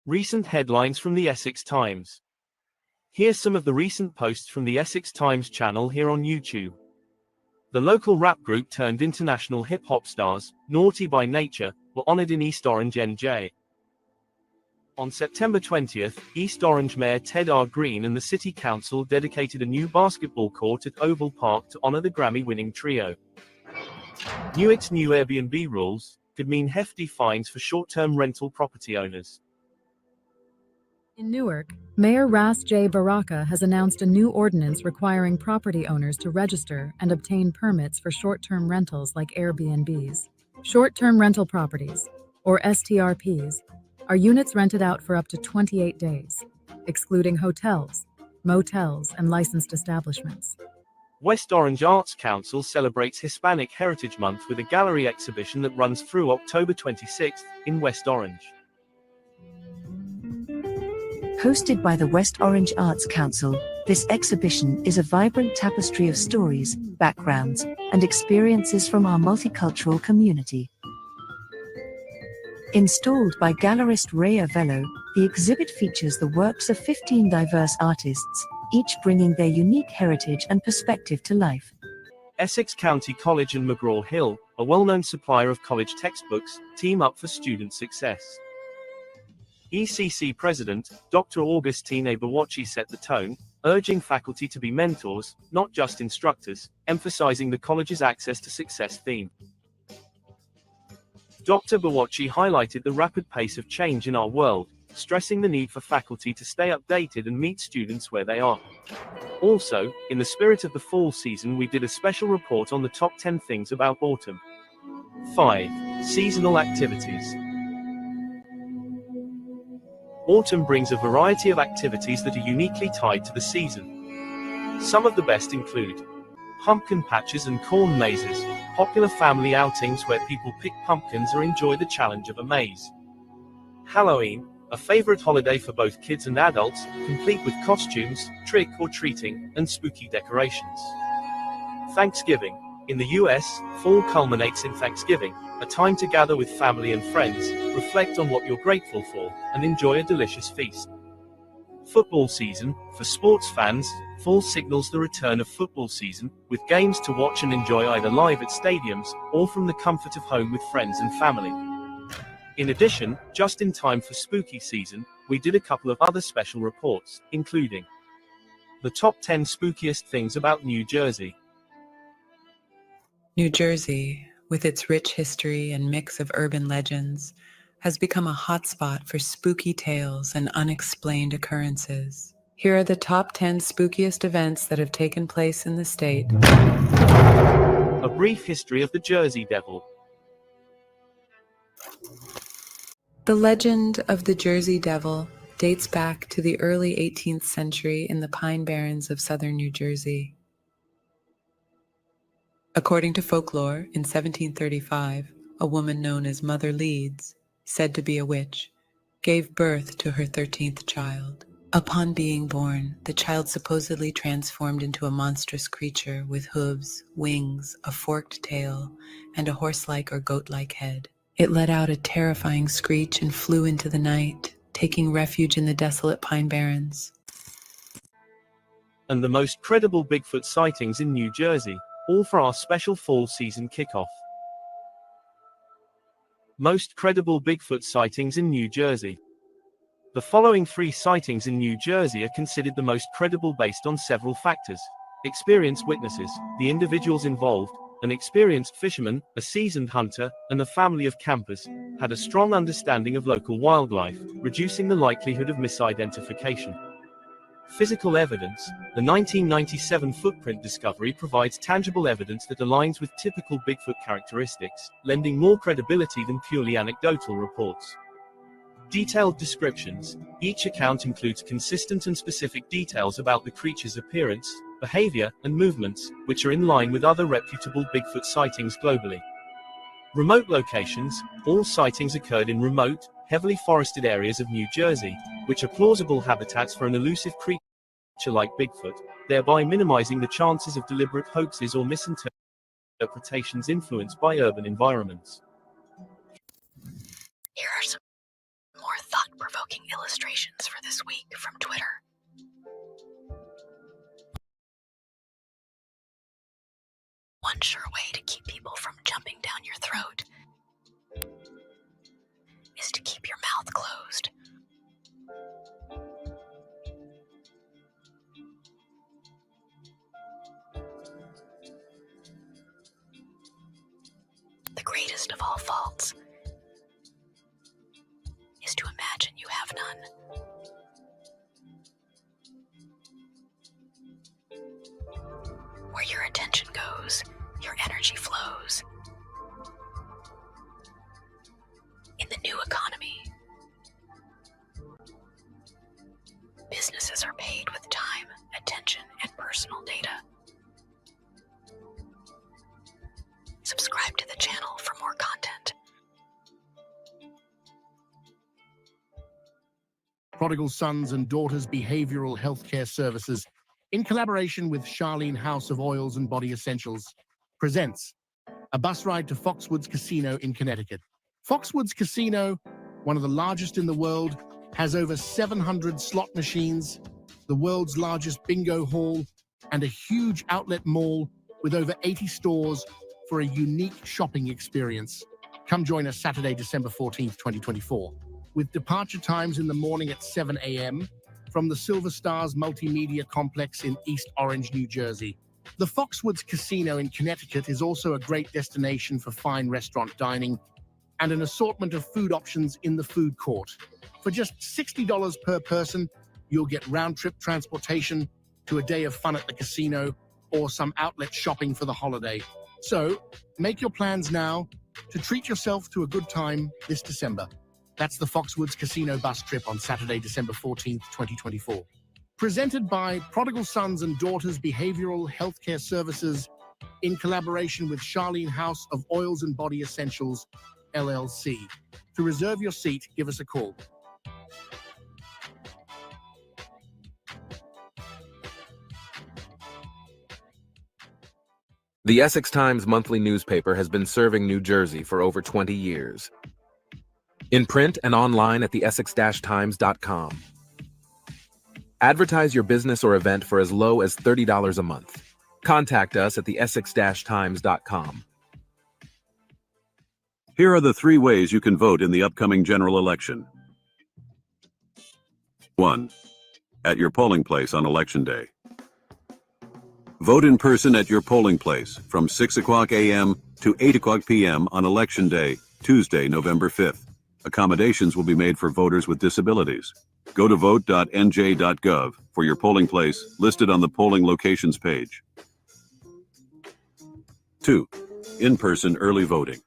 Recent headlines from the Essex Times. Here's some of the recent posts from the Essex Times channel here on YouTube. The local rap group turned international hip-hop stars, Naughty by Nature, were honored in East Orange, NJ. On September 20th, East Orange Mayor Ted R. Green and the City Council dedicated a new basketball court at Oval Park to honor the Grammy-winning trio. Newark's new Airbnb rules could mean hefty fines for short-term rental property owners. In Newark, Mayor Ras J. Baraka has announced a new ordinance requiring property owners to register and obtain permits for short-term rentals like Airbnbs. Short-term rental properties, or STRPs, are units rented out for up to 28 days, excluding hotels, motels, and licensed establishments. West Orange Arts Council celebrates Hispanic Heritage Month with a gallery exhibition that runs through October 26th in West Orange. Hosted by the West Orange Arts Council, this exhibition is a vibrant tapestry of stories, backgrounds, and experiences from our multicultural community. Installed by gallerist Rhea Velo, the exhibit features the works of 15 diverse artists, each bringing their unique heritage and perspective to life. Essex County College and McGraw-Hill, a well-known supplier of college textbooks, team up for student success. ECC President, Dr. Augustine Abawachi set the tone, urging faculty to be mentors, not just instructors, emphasizing the college's Access to Success theme. Dr. Bawachi highlighted the rapid pace of change in our world, stressing the need for faculty to stay updated and meet students where they are. Also, in the spirit of the fall season, we did a special report on the top 10 things about autumn. 5. Seasonal activities. Autumn brings a variety of activities that are uniquely tied to the season. Some of the best include pumpkin patches and corn mazes, popular family outings where people pick pumpkins or enjoy the challenge of a maze. Halloween, a favorite holiday for both kids and adults, complete with costumes, trick-or-treating, and spooky decorations. Thanksgiving. In the US, fall culminates in Thanksgiving, a time to gather with family and friends, reflect on what you're grateful for, and enjoy a delicious feast. Football season. For sports fans, fall signals the return of football season, with games to watch and enjoy either live at stadiums, or from the comfort of home with friends and family. In addition, just in time for spooky season, we did a couple of other special reports, including the top 10 spookiest things about New Jersey. New Jersey, with its rich history and mix of urban legends, has become a hotspot for spooky tales and unexplained occurrences. Here are the top 10 spookiest events that have taken place in the state. A brief history of the Jersey Devil. The legend of the Jersey Devil dates back to the early 18th century in the Pine Barrens of southern New Jersey. According to folklore, in 1735, a woman known as Mother Leeds, said to be a witch, gave birth to her 13th child. Upon being born, the child supposedly transformed into a monstrous creature with hooves, wings, a forked tail, and a horse-like or goat-like head. It let out a terrifying screech and flew into the night, taking refuge in the desolate Pine Barrens. And the most credible Bigfoot sightings in New Jersey, all for our special fall season kickoff. Most credible Bigfoot sightings in New Jersey. The following 3 sightings in New Jersey are considered the most credible based on several factors. Experienced witnesses, the individuals involved, an experienced fisherman, a seasoned hunter, and a family of campers, had a strong understanding of local wildlife, reducing the likelihood of misidentification. Physical evidence. The 1997 footprint discovery provides tangible evidence that aligns with typical Bigfoot characteristics, lending more credibility than purely anecdotal reports. Detailed descriptions. Each account includes consistent and specific details about the creature's appearance, behavior, and movements, which are in line with other reputable Bigfoot sightings globally. Remote locations. All sightings occurred in remote, heavily forested areas of New Jersey, which are plausible habitats for an elusive creature like Bigfoot, thereby minimizing the chances of deliberate hoaxes or misinterpretations influenced by urban environments. Here are some more thought thought-provoking illustrations for this week from Twitter. One sure way to keep people from jumping down your throat is to keep your mouth closed. The greatest of all faults is to imagine you have none. Where your attention goes, your energy flows. In the new economy, businesses are paid with time, attention, and personal data. Subscribe to the channel for more content. Prodigal Sons and Daughters Behavioral Healthcare Services, in collaboration with Charlene House of Oils and Body Essentials, presents a bus ride to Foxwoods Casino in Connecticut. Foxwoods Casino, one of the largest in the world, has over 700 slot machines, the world's largest bingo hall, and a huge outlet mall with over 80 stores for a unique shopping experience. Come join us Saturday, December 14th, 2024, with departure times in the morning at 7 a.m. from the Silver Stars Multimedia Complex in East Orange, New Jersey. The Foxwoods Casino in Connecticut is also a great destination for fine restaurant dining and an assortment of food options in the food court. For just $60 per person, you'll get round-trip transportation to a day of fun at the casino or some outlet shopping for the holiday. So, make your plans now to treat yourself to a good time this December. That's the Foxwoods Casino bus trip on Saturday, December 14th, 2024. Presented by Prodigal Sons and Daughters Behavioral Healthcare Services in collaboration with Charlene House of Oils and Body Essentials, LLC. To reserve your seat, give us a call. The Essex Times monthly newspaper has been serving New Jersey for over 20 years. In print and online at the essex-times.com. Advertise your business or event for as low as $30 a month. Contact us at the essex-times.com. Here are the 3 ways you can vote in the upcoming general election. 1. At your polling place on Election Day. Vote in person at your polling place from 6 a.m. to 8 p.m. on Election Day, Tuesday, November 5th. Accommodations will be made for voters with disabilities. Go to vote.nj.gov for your polling place listed on the polling locations page. 2. In-person early voting.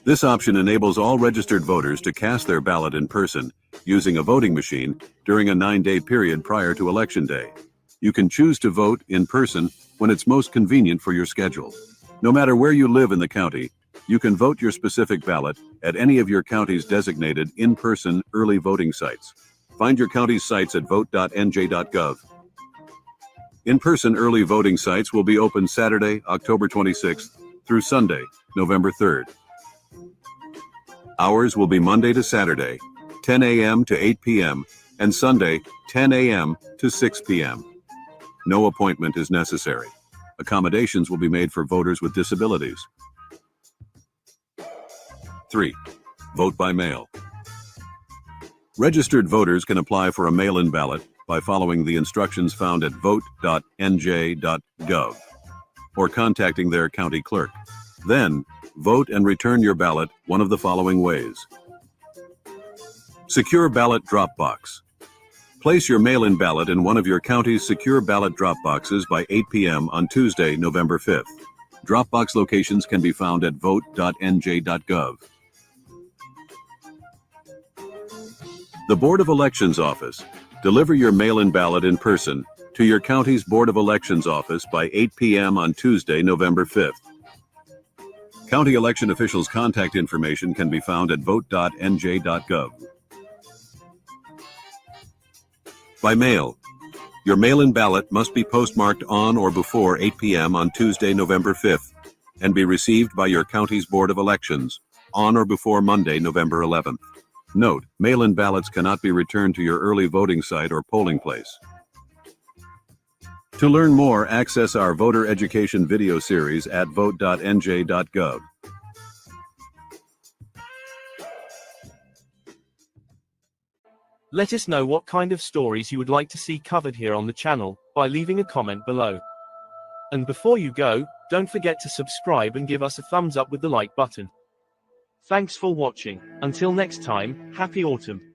This option enables all registered voters to cast their ballot in person using a voting machine during a 9-day period prior to Election Day. You can choose to vote in person when it's most convenient for your schedule. No matter where you live in the county, you can vote your specific ballot at any of your county's designated in-person early voting sites. Find your county's sites at vote.nj.gov. In-person early voting sites will be open Saturday, October 26th through Sunday, November 3rd. Hours will be Monday to Saturday, 10 a.m. to 8 p.m., and Sunday, 10 a.m. to 6 p.m. No appointment is necessary. Accommodations will be made for voters with disabilities. 3. Vote by mail. Registered voters can apply for a mail-in ballot by following the instructions found at vote.nj.gov or contacting their county clerk. Then, vote and return your ballot one of the following ways. Secure ballot drop box. Place your mail-in ballot in one of your county's secure ballot drop boxes by 8 p.m. on Tuesday, November 5th. Drop box locations can be found at vote.nj.gov. The Board of Elections Office. Deliver your mail-in ballot in person to your county's Board of Elections office by 8 p.m. on Tuesday, November 5th. County election officials' contact information can be found at vote.nj.gov. By mail. Your mail-in ballot must be postmarked on or before 8 p.m. on Tuesday, November 5th, and be received by your county's Board of Elections on or before Monday, November 11th. Note, mail-in ballots cannot be returned to your early voting site or polling place. To learn more, access our voter education video series at vote.nj.gov. Let us know what kind of stories you would like to see covered here on the channel by leaving a comment below. And before you go, don't forget to subscribe and give us a thumbs up with the like button. Thanks for watching. Until next time, happy autumn.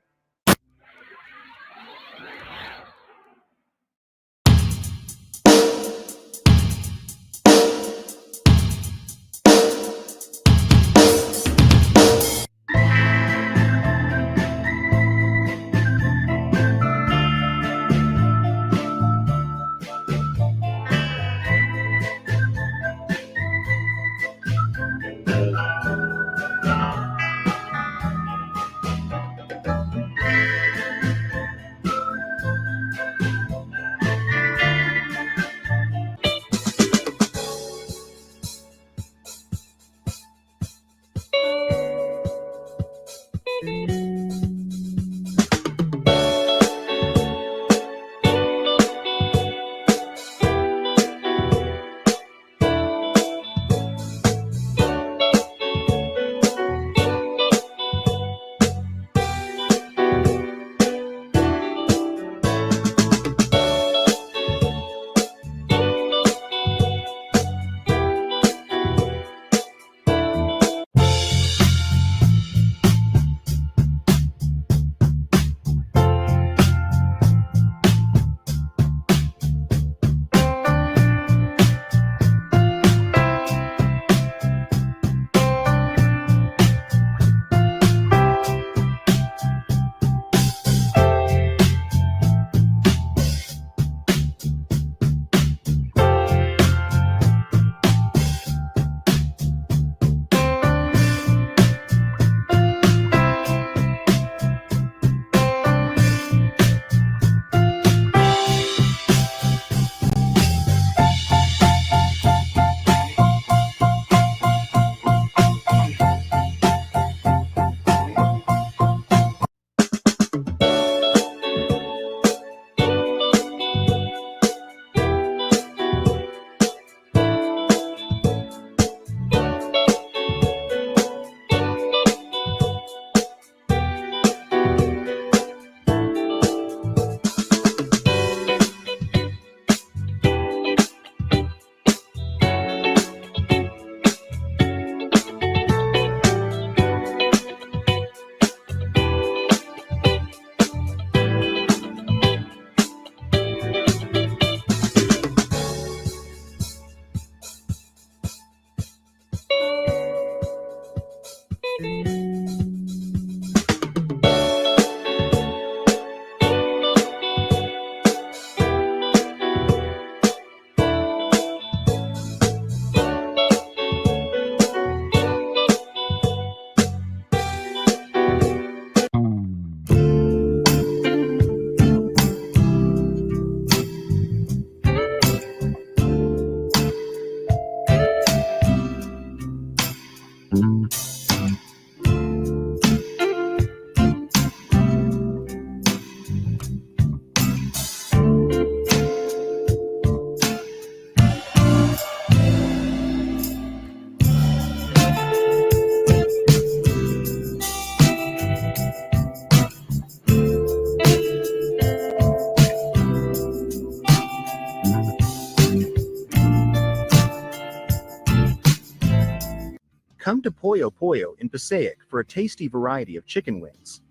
Come to Pollo Pollo in Passaic for a tasty variety of chicken wings,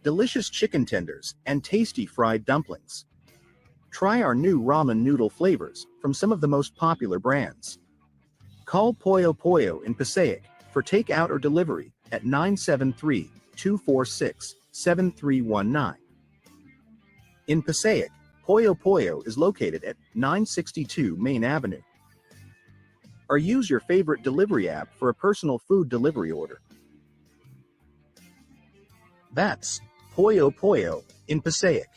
delicious chicken tenders, and tasty fried dumplings. Try our new ramen noodle flavors from some of the most popular brands. Call Pollo Pollo in Passaic for takeout or delivery at 973-246-7319. In Passaic, Pollo Pollo is located at 962 Main Avenue. Or use your favorite delivery app for a personal food delivery order. That's Pollo Pollo in Passaic.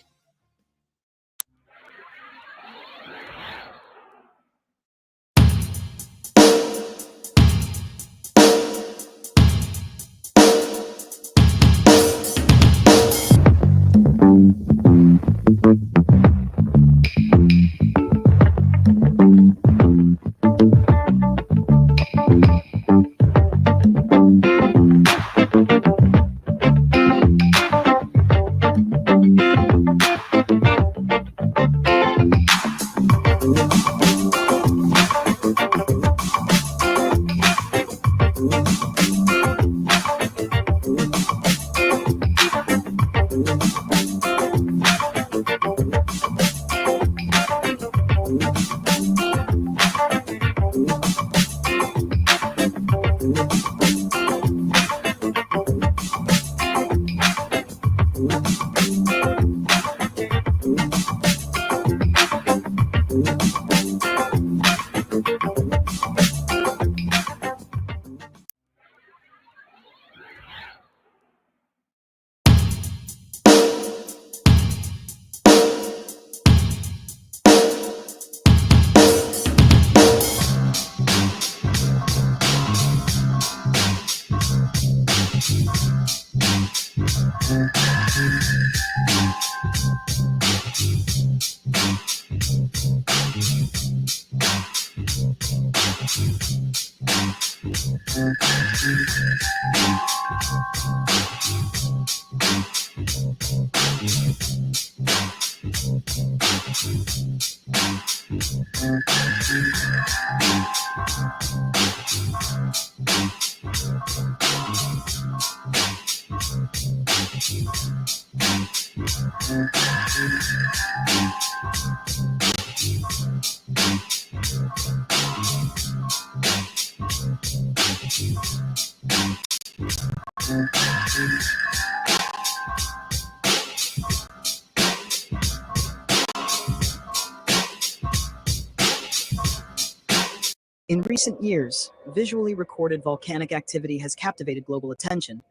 In recent years, visually recorded volcanic activity has captivated global attention,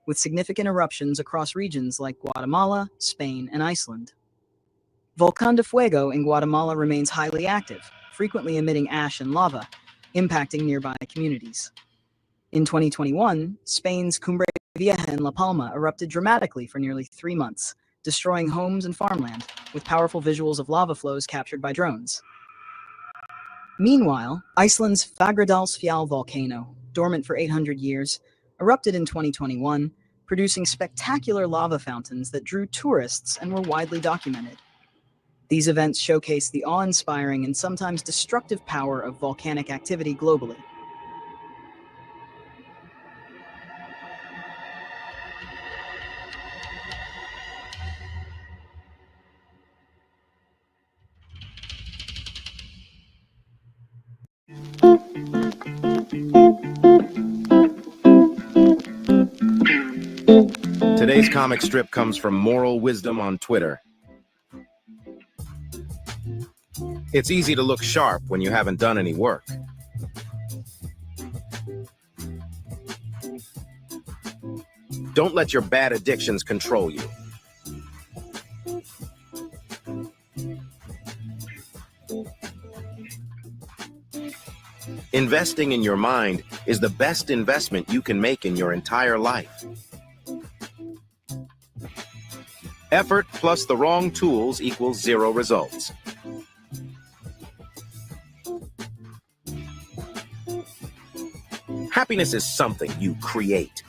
with significant eruptions across regions like Guatemala, Spain, and Iceland. Volcán de Fuego in Guatemala remains highly active, frequently emitting ash and lava, impacting nearby communities. In 2021, Spain's Cumbre Vieja in La Palma erupted dramatically for nearly 3 months, destroying homes and farmland, with powerful visuals of lava flows captured by drones. Meanwhile, Iceland's Fagradalsfjall volcano, dormant for 800 years, erupted in 2021, producing spectacular lava fountains that drew tourists and were widely documented. These events showcase the awe-inspiring and sometimes destructive power of volcanic activity globally. Today's comic strip comes from Moral Wisdom on Twitter. It's easy to look sharp when you haven't done any work. Don't let your bad addictions control you. Investing in your mind is the best investment you can make in your entire life. Effort plus the wrong tools equals 0 results. Happiness is something you create.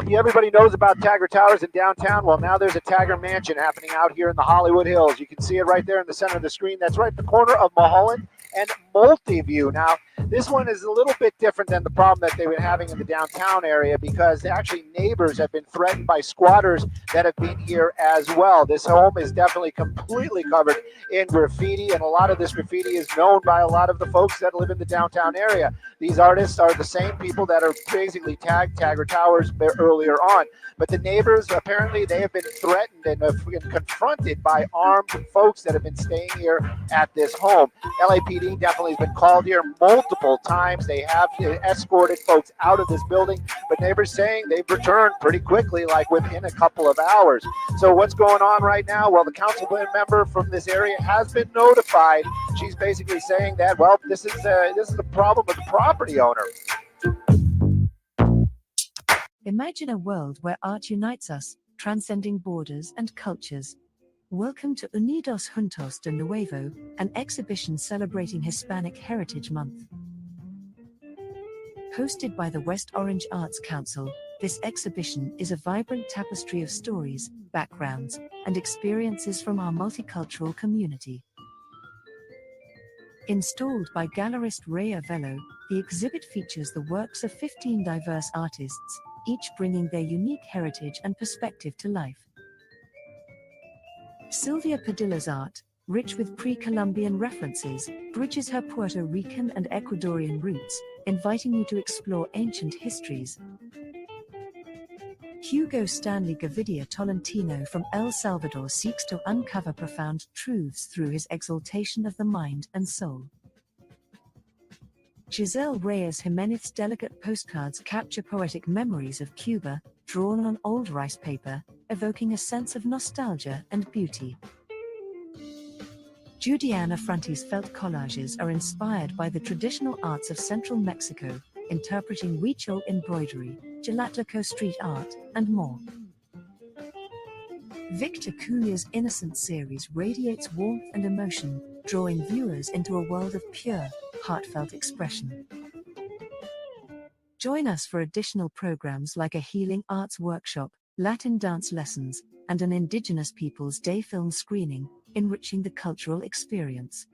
Well, everybody knows about Tagger Towers in downtown. Well, now there's a Tagger Mansion happening out here in the Hollywood Hills. You can see it right there in the center of the screen. That's right at the corner of Mulholland and Multiview. Now, this one is a little bit different than the problem that they've been having in the downtown area, because actually neighbors have been threatened by squatters that have been here as well. This home is definitely completely covered in graffiti, and a lot of this graffiti is known by a lot of the folks that live in the downtown area. These artists are the same people that are basically tagged Tagger Towers earlier on. But the neighbors, apparently, they have been threatened and have been confronted by armed folks that have been staying here at this home. LAPD definitely has been called here multiple times. They have escorted folks out of this building, but neighbors saying they've returned pretty quickly, like within a couple of hours. So what's going on right now? Well, the council member from this area has been notified. She's basically saying that, well, this is the problem with the property owner. Imagine a world where art unites us, transcending borders and cultures. Welcome to Unidos Juntos de Nuevo, an exhibition celebrating Hispanic Heritage Month. Hosted by the West Orange Arts Council, this exhibition is a vibrant tapestry of stories, backgrounds, and experiences from our multicultural community. Installed by gallerist Rhea Velo, the exhibit features the works of 15 diverse artists, each bringing their unique heritage and perspective to life. Sylvia Padilla's art, rich with pre-Columbian references, bridges her Puerto Rican and Ecuadorian roots, inviting you to explore ancient histories. Hugo Stanley Gavidia Tolentino from El Salvador seeks to uncover profound truths through his exaltation of the mind and soul. Giselle Reyes Jimenez's delicate postcards capture poetic memories of Cuba, drawn on old rice paper, evoking a sense of nostalgia and beauty. Judiana Fronti's felt collages are inspired by the traditional arts of central Mexico, interpreting huichol embroidery, Tlatelolco street art, and more. Victor Cunha's Innocent series radiates warmth and emotion, drawing viewers into a world of pure, heartfelt expression. Join us for additional programs like a healing arts workshop, Latin dance lessons, and an Indigenous Peoples Day film screening, enriching the cultural experience.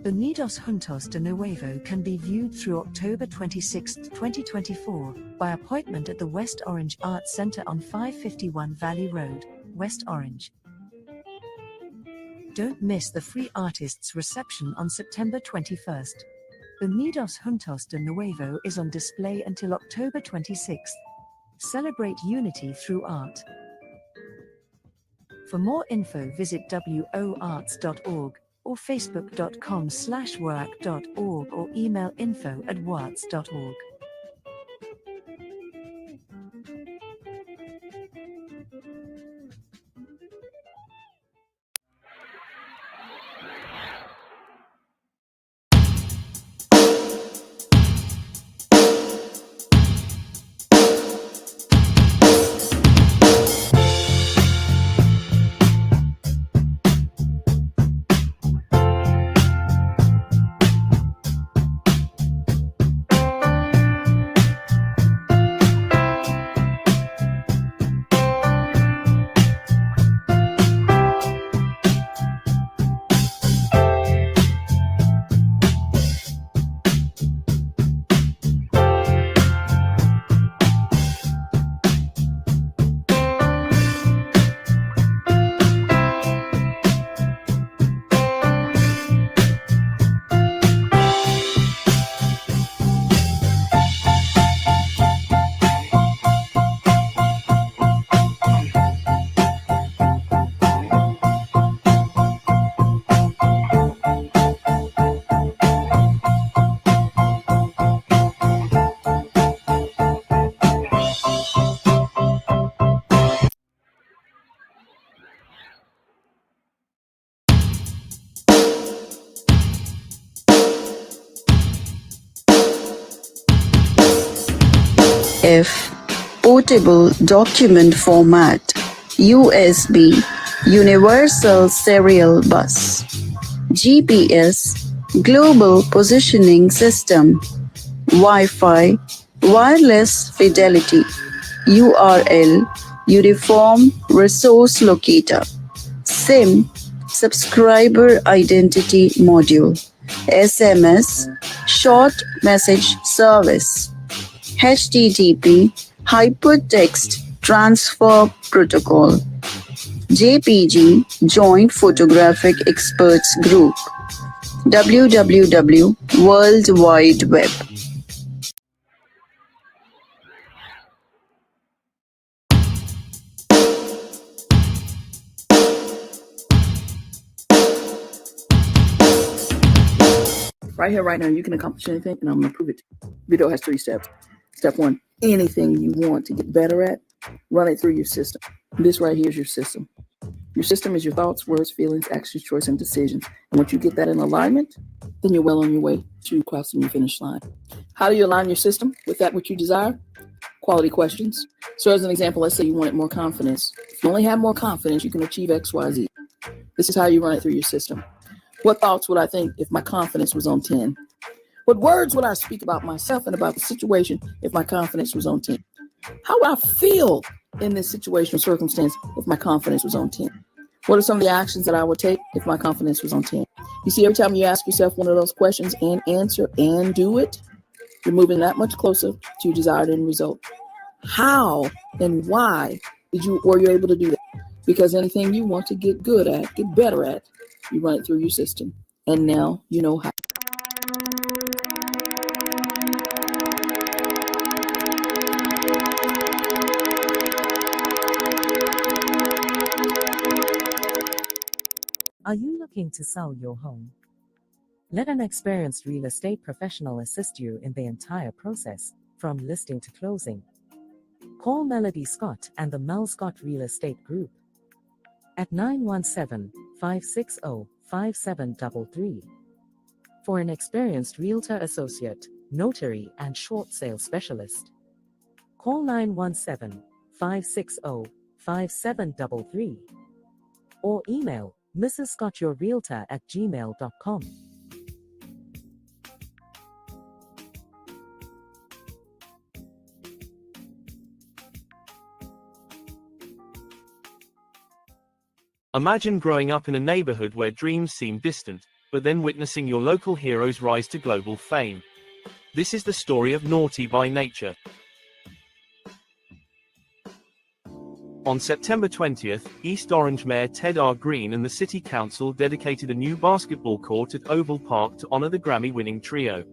Unidos Juntos de Nuevo can be viewed through October 26, 2024, by appointment at the West Orange Arts Center on 551 Valley Road, West Orange. Don't miss the free artists reception on September 21st. Unidos Juntos de Nuevo is on display until October 26th. Celebrate unity through art. For more info, visit woarts.org or facebook.com/woarc.org or email info@woarts.org. F. Portable Document Format USB Universal Serial Bus GPS Global Positioning System Wi-Fi Wireless Fidelity. URL Uniform Resource Locator. SIM Subscriber Identity Module. SMS Short Message Service. HTTP Hypertext Transfer Protocol. JPG Joint Photographic Experts Group. www World Wide Web. Right here, right now, you can accomplish anything, and I'm going to prove it. Video has 3 steps. Step 1, anything you want to get better at, run it through your system. This right here is your system. Your system is your thoughts, words, feelings, actions, choice, and decisions. And once you get that in alignment, then you're well on your way to crossing your finish line. How do you align your system with that which you desire? Quality questions. So as an example, let's say you wanted more confidence. If you only have more confidence, you can achieve X, Y, Z. This is how you run it through your system. What thoughts would I think if my confidence was on 10? What words would I speak about myself and about the situation if my confidence was on 10? How would I feel in this situation or circumstance if my confidence was on 10? What are some of the actions that I would take if my confidence was on 10? You see, every time you ask yourself one of those questions and answer and do it, you're moving that much closer to your desired end result. How and why were you able to do that? Because anything you want to get good at, get better at, you run it through your system. And now you know how. Are you looking to sell your home? Let an experienced real estate professional assist you in the entire process, from listing to closing. Call Melody Scott and the Mel Scott Real Estate Group at 917-560-5733 for an experienced realtor associate, notary, and short sale specialist. Call 917-560-5733 or email mrsscottyourrealtor@gmail.com. Imagine growing up in a neighborhood where dreams seem distant, but then witnessing your local heroes rise to global fame. This is the story of Naughty by Nature. On September 20th, East Orange Mayor Ted R. Green and the City Council dedicated a new basketball court at Oval Park to honor the Grammy-winning trio.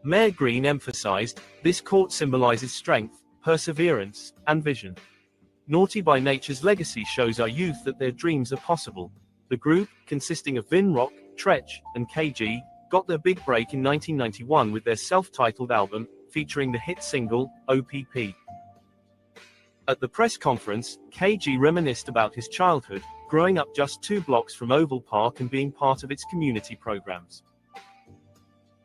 Mayor Green emphasized, "This court symbolizes strength, perseverance, and vision. Naughty by Nature's legacy shows our youth that their dreams are possible." The group, consisting of Vin Rock, Tretch, and KG, got their big break in 1991 with their self-titled album, featuring the hit single, OPP. At the press conference, KG reminisced about his childhood, growing up just 2 blocks from Oval Park and being part of its community programs.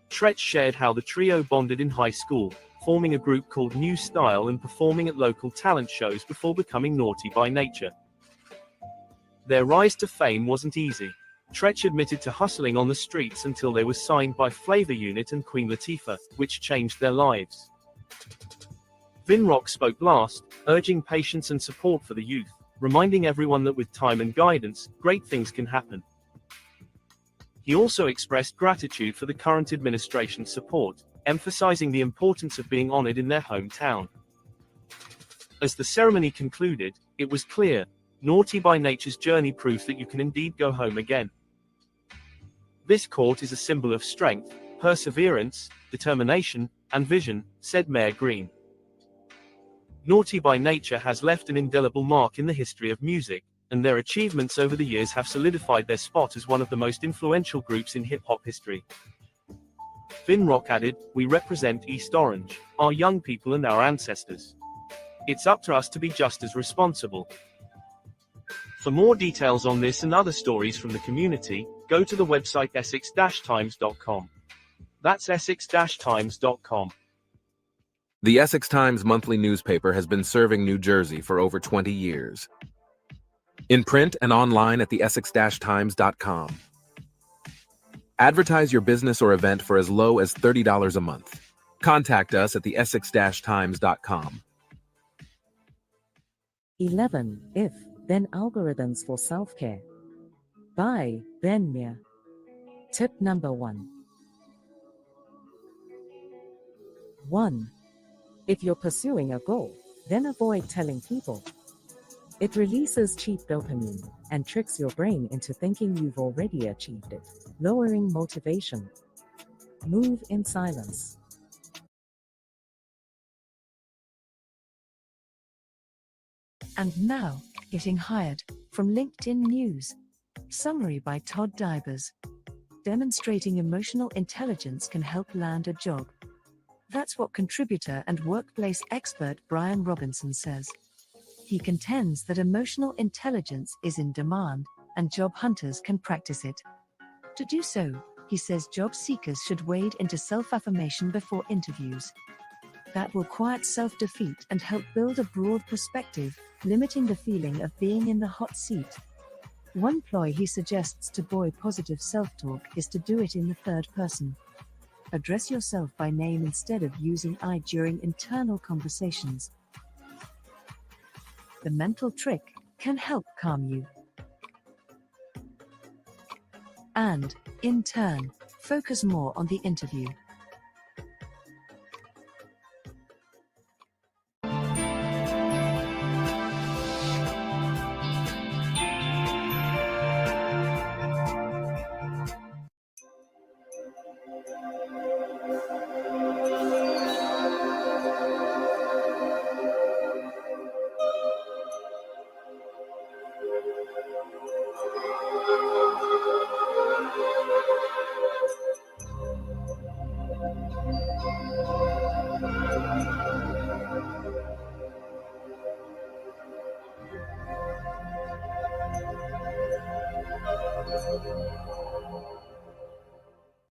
Tretch shared how the trio bonded in high school, forming a group called New Style and performing at local talent shows before becoming Naughty by Nature. Their rise to fame wasn't easy. Tretch admitted to hustling on the streets until they were signed by Flavor Unit and Queen Latifah, which changed their lives. Vin Rock spoke last, urging patience and support for the youth, reminding everyone that with time and guidance, great things can happen. He also expressed gratitude for the current administration's support, emphasizing the importance of being honored in their hometown. As the ceremony concluded, it was clear, Naughty by Nature's journey proves that you can indeed go home again. "This court is a symbol of strength, perseverance, determination, and vision," said Mayor Green. Naughty by Nature has left an indelible mark in the history of music, and their achievements over the years have solidified their spot as one of the most influential groups in hip-hop history. Vin Rock added, "We represent East Orange, our young people and our ancestors. It's up to us to be just as responsible." For more details on this and other stories from the community, go to the website essex-times.com. That's essex-times.com. The Essex Times monthly newspaper has been serving New Jersey for over 20 years. In print and online at the essex-times.com. Advertise your business or event for as low as $30 a month. Contact us at the essex-times.com. 11 If, Then Algorithms for Self-Care by Ben Meir. Tip number 1. 1. If you're pursuing a goal, then avoid telling people. It releases cheap dopamine and tricks your brain into thinking you've already achieved it, lowering motivation. Move in silence. And now, Getting Hired, from LinkedIn News. Summary by Todd Dybers. Demonstrating emotional intelligence can help land a job. That's what contributor and workplace expert Brian Robinson says. He contends that emotional intelligence is in demand, and job hunters can practice it. To do so, he says job seekers should wade into self-affirmation before interviews. That will quiet self-defeat and help build a broad perspective, limiting the feeling of being in the hot seat. One ploy he suggests to buoy positive self-talk is to do it in the third person. Address yourself by name instead of using I during internal conversations. The mental trick can help calm you. And, in turn, focus more on the interview.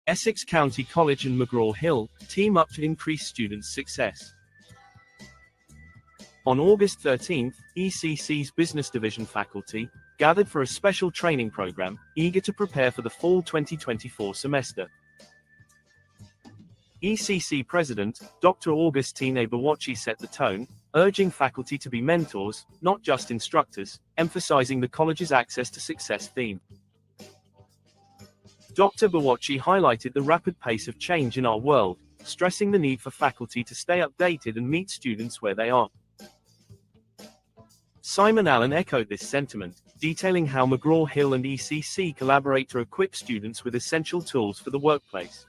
Essex County College and McGraw-Hill team up to increase students' success. On August 13th, ECC's Business Division faculty gathered for a special training program, eager to prepare for the fall 2024 semester. ECC President, Dr. Augustine Eberwachi set the tone, urging faculty to be mentors, not just instructors, emphasizing the college's Access to Success theme. Dr. Bawachi highlighted the rapid pace of change in our world, stressing the need for faculty to stay updated and meet students where they are. Simon Allen echoed this sentiment, detailing how McGraw-Hill and ECC collaborate to equip students with essential tools for the workplace.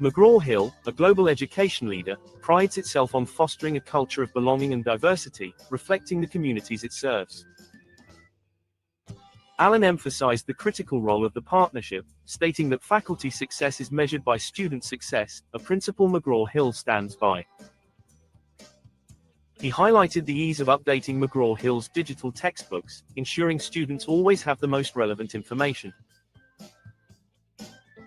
McGraw-Hill, a global education leader, prides itself on fostering a culture of belonging and diversity, reflecting the communities it serves. Allen emphasized the critical role of the partnership, stating that faculty success is measured by student success, a principle McGraw-Hill stands by. He highlighted the ease of updating McGraw-Hill's digital textbooks, ensuring students always have the most relevant information.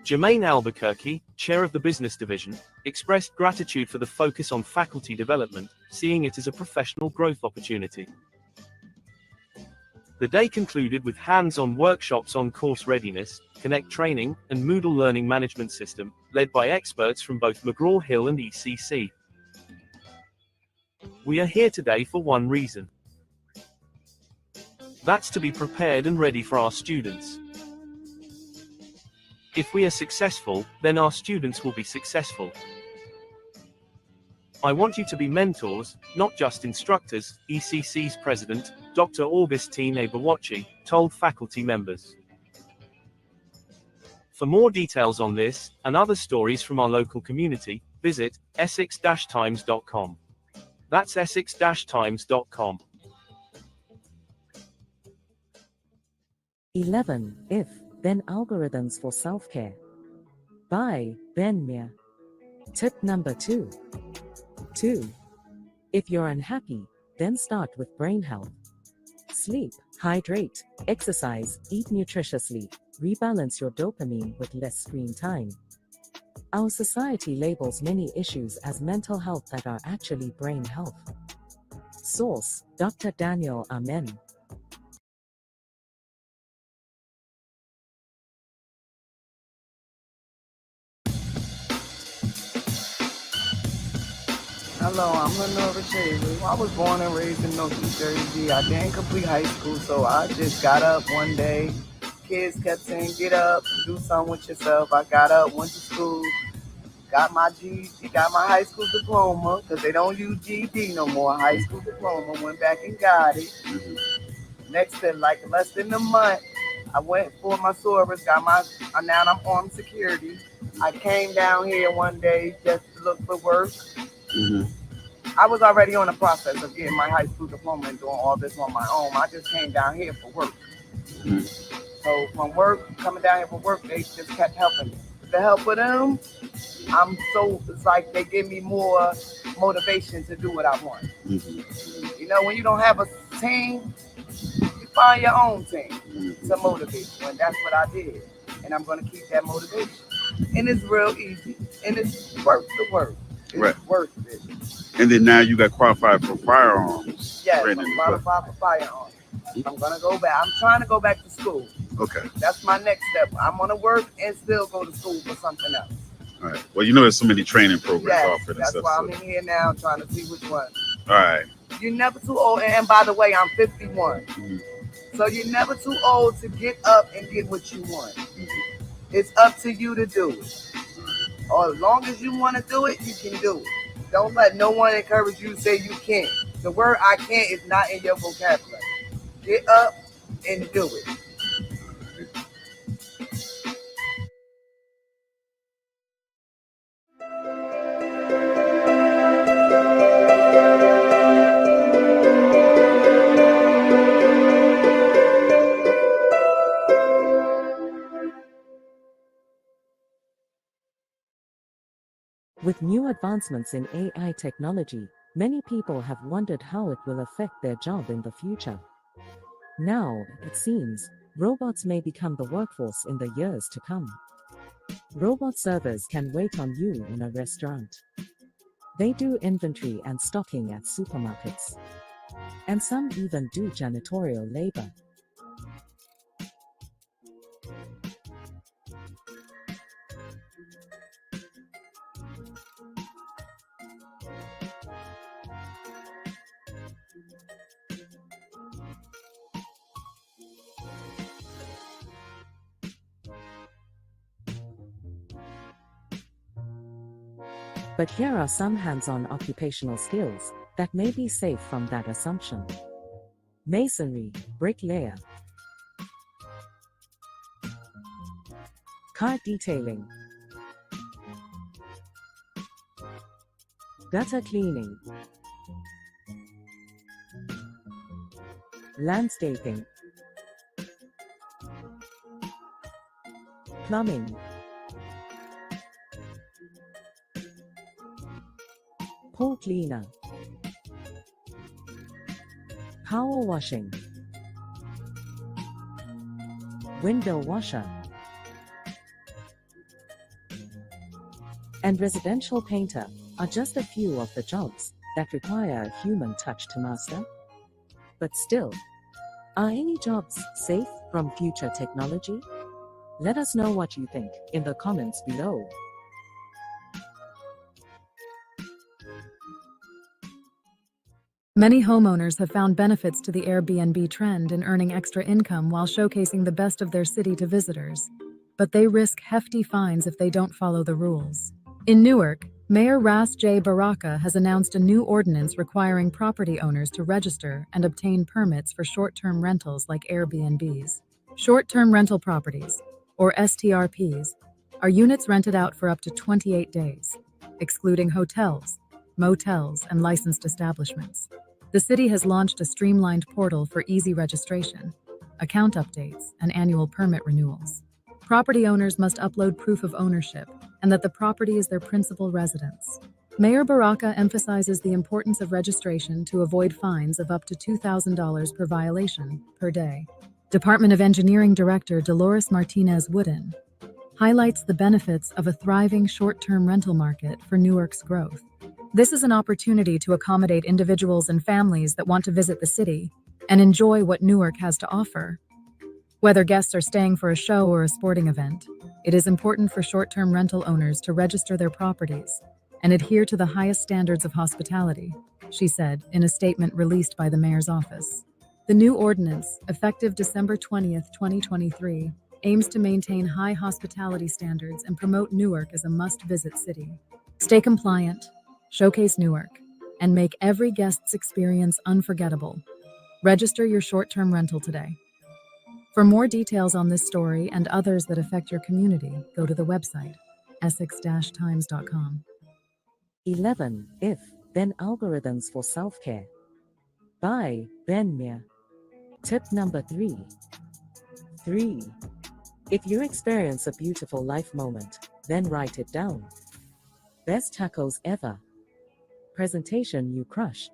Jermaine Albuquerque, chair of the Business Division, expressed gratitude for the focus on faculty development, seeing it as a professional growth opportunity. The day concluded with hands-on workshops on course readiness, Connect training, and Moodle learning management system, led by experts from both McGraw-Hill and ECC. We are here today for one reason. That's to be prepared and ready for our students. If we are successful, then our students will be successful. I want you to be mentors, not just instructors, ECC's president, Dr. Augustine Eberwachi, told faculty members. For more details on this, and other stories from our local community, visit essex-times.com. That's essex-times.com. 11 If, Then Algorithms for Self-Care by Ben Meir. Tip number 2. 2. If you're unhappy, then start with brain health. Sleep, hydrate, exercise, eat nutritiously, rebalance your dopamine with less screen time. Our society labels many issues as mental health that are actually brain health. Source: Dr. Daniel Amen. Hello, I'm Lenore Shaver. I was born and raised in North New Jersey. I didn't complete high school, so I just got up one day. Kids kept saying, get up, do something with yourself. I got up, went to school, got my got my high school diploma, because they don't use GED no more. High school diploma, went back and got it. Next to like less than a month, I went for my service, got my, now I'm armed security. I came down here one day just to look for work. I was already on the process of getting my high school diploma and doing all this on my own. I just came down here for work. So from work, coming down here for work, they just kept helping me. With the help of them, it's like they give me more motivation to do what I want. You know, when you don't have a team, you find your own team to motivate you. And that's what I did. And I'm going to keep that motivation. And it's real easy. And it's worth the work. It's worth it. And then now you got qualified for firearms. Yes, I'm qualified for firearms. I'm gonna go back. I'm trying to go back to school. Okay. That's my next step. I'm gonna work and still go to school for something else. All right. Well, you know, there's so many training programs Yes, offered and that's stuff. why So. I'm in here now trying to see which one. All right. You're never too old. And by the way, I'm 51. So you're never too old to get up and get what you want. It's up to you to do it. Or as long as you want to do it, you can do it. Don't let no one encourage you to say you can't. The word I can't is not in your vocabulary. Get up and do it. With new advancements in AI technology, many people have wondered how it will affect their job in the future. Now, it seems, robots may become the workforce in the years to come. Robot servers can wait on you in a restaurant. They do inventory and stocking at supermarkets. And some even do janitorial labor. But here are some hands-on occupational skills that may be safe from that assumption. Masonry, bricklayer, car detailing, gutter cleaning, landscaping, plumbing, pool cleaner, power washing, window washer, and residential painter are just a few of the jobs that require a human touch to master. But still, are any jobs safe from future technology? Let us know what you think in the comments below. Many homeowners have found benefits to the Airbnb trend in earning extra income while showcasing the best of their city to visitors. But they risk hefty fines if they don't follow the rules. In Newark, Mayor Ras J. Baraka has announced a new ordinance requiring property owners to register and obtain permits for short-term rentals like Airbnbs. Short-term rental properties, or STRPs, are units rented out for up to 28 days, excluding hotels, motels, and licensed establishments. The city has launched a streamlined portal for easy registration, account updates, and annual permit renewals. Property owners must upload proof of ownership and that the property is their principal residence. Mayor Baraka emphasizes the importance of registration to avoid fines of up to $2,000 per violation per day. Department of Engineering Director Dolores Martinez Wooden highlights the benefits of a thriving short-term rental market for Newark's growth. This is an opportunity to accommodate individuals and families that want to visit the city and enjoy what Newark has to offer. Whether guests are staying for a show or a sporting event, it is important for short-term rental owners to register their properties and adhere to the highest standards of hospitality, she said in a statement released by the mayor's office. The new ordinance, effective December 20th, 2023, aims to maintain high hospitality standards and promote Newark as a must-visit city. Stay compliant, showcase Newark, and make every guest's experience unforgettable. Register your short-term rental today. For more details on this story and others that affect your community, go to the website, essex-times.com. 11. If, then algorithms for self-care. By Ben Meir. Tip number 3. 3. If you experience a beautiful life moment, then write it down. Best tacos ever. Presentation you crushed.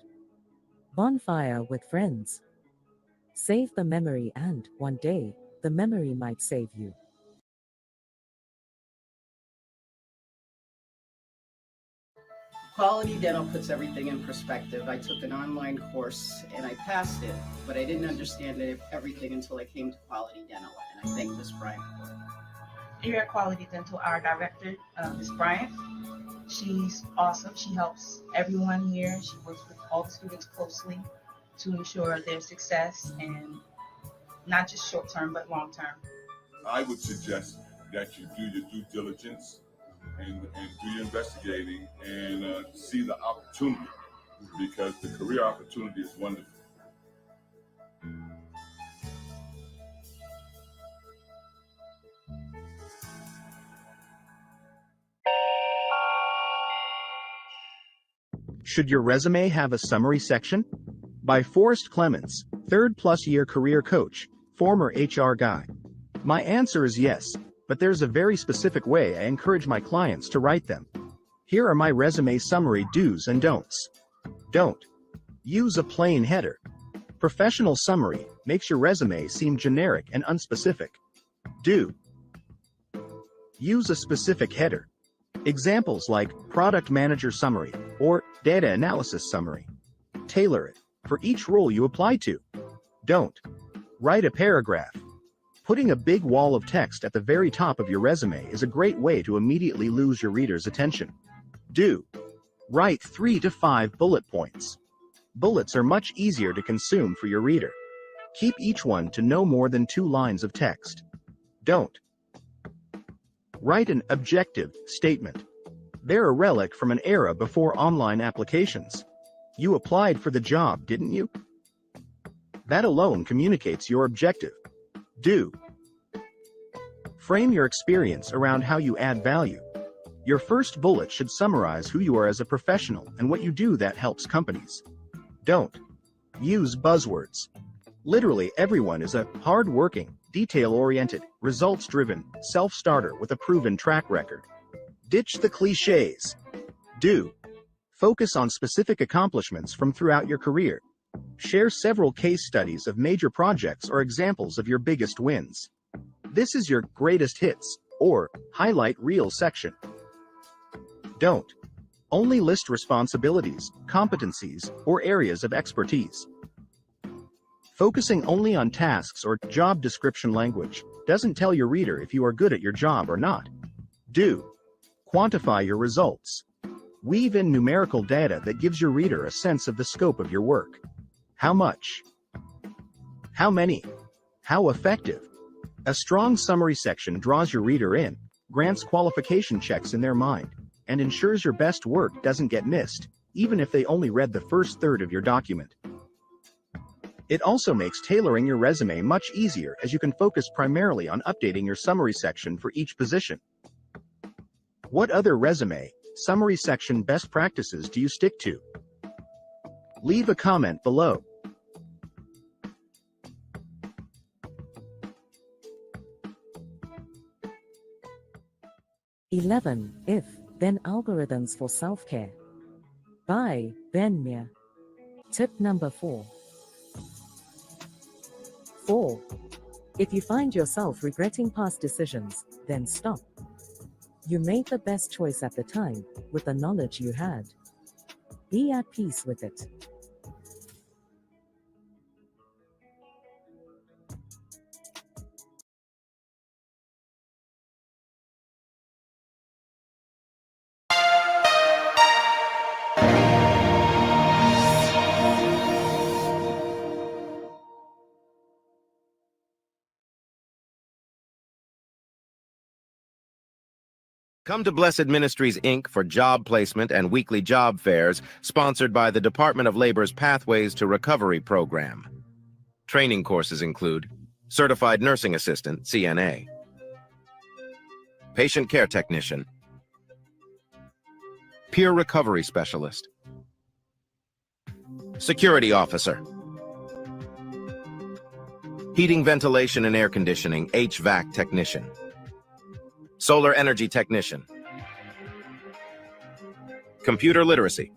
Bonfire with friends. Save the memory, and one day, the memory might save you. Quality Dental puts everything in perspective. I took an online course and I passed it, but I didn't understand everything until I came to Quality Dental, and I thank Ms. Bryant for it. Here at Quality Dental, our director, Ms. Bryant, she's awesome. She helps everyone here. She works with all the students closely to ensure their success, and not just short term, but long term. I would suggest that you do your due diligence and do your investigating and see the opportunity, because the career opportunity is wonderful. Should your resume have a summary section? By Forrest Clements, 3rd+ year career coach, former HR guy. My answer is yes, but there's a very specific way I encourage my clients to write them. Here are my resume summary do's and don'ts. Don't use a plain header. Professional summary makes your resume seem generic and unspecific. Do use a specific header. Examples like product manager summary or data analysis summary. Tailor it for each role you apply to. Don't write a paragraph. Putting a big wall of text at the very top of your resume is a great way to immediately lose your reader's attention. Do write 3 to 5 bullet points. Bullets are much easier to consume for your reader. Keep each one to no more than 2 lines of text. Don't write an objective statement. They're a relic from an era before online applications. You applied for the job, didn't you? That alone communicates your objective. Do frame your experience around how you add value. Your first bullet should summarize who you are as a professional and what you do that helps companies. Don't use buzzwords. Literally everyone is a hard-working, detail-oriented, results-driven, self-starter with a proven track record. Ditch the cliches. Do focus on specific accomplishments from throughout your career. Share several case studies of major projects or examples of your biggest wins. This is your greatest hits or highlight reel section. Don't only list responsibilities, competencies, or areas of expertise. Focusing only on tasks or job description language doesn't tell your reader if you are good at your job or not. Do quantify your results. Weave in numerical data that gives your reader a sense of the scope of your work. How much? How many? How effective? A strong summary section draws your reader in, grants qualification checks in their mind, and ensures your best work doesn't get missed, even if they only read the first third of your document. It also makes tailoring your resume much easier, as you can focus primarily on updating your summary section for each position. What other resume summary section best practices do you stick to? Leave a comment below. If, then algorithms for self-care. By Ben Meir. Tip number 4. 4. If you find yourself regretting past decisions, then stop. You made the best choice at the time, with the knowledge you had. Be at peace with it. Come to Blessed Ministries, Inc. for job placement and weekly job fairs sponsored by the Department of Labor's Pathways to Recovery program. Training courses include Certified Nursing Assistant, CNA, Patient Care Technician, Peer Recovery Specialist, Security Officer, Heating, Ventilation, and Air Conditioning, HVAC Technician, Solar Energy Technician, Computer Literacy,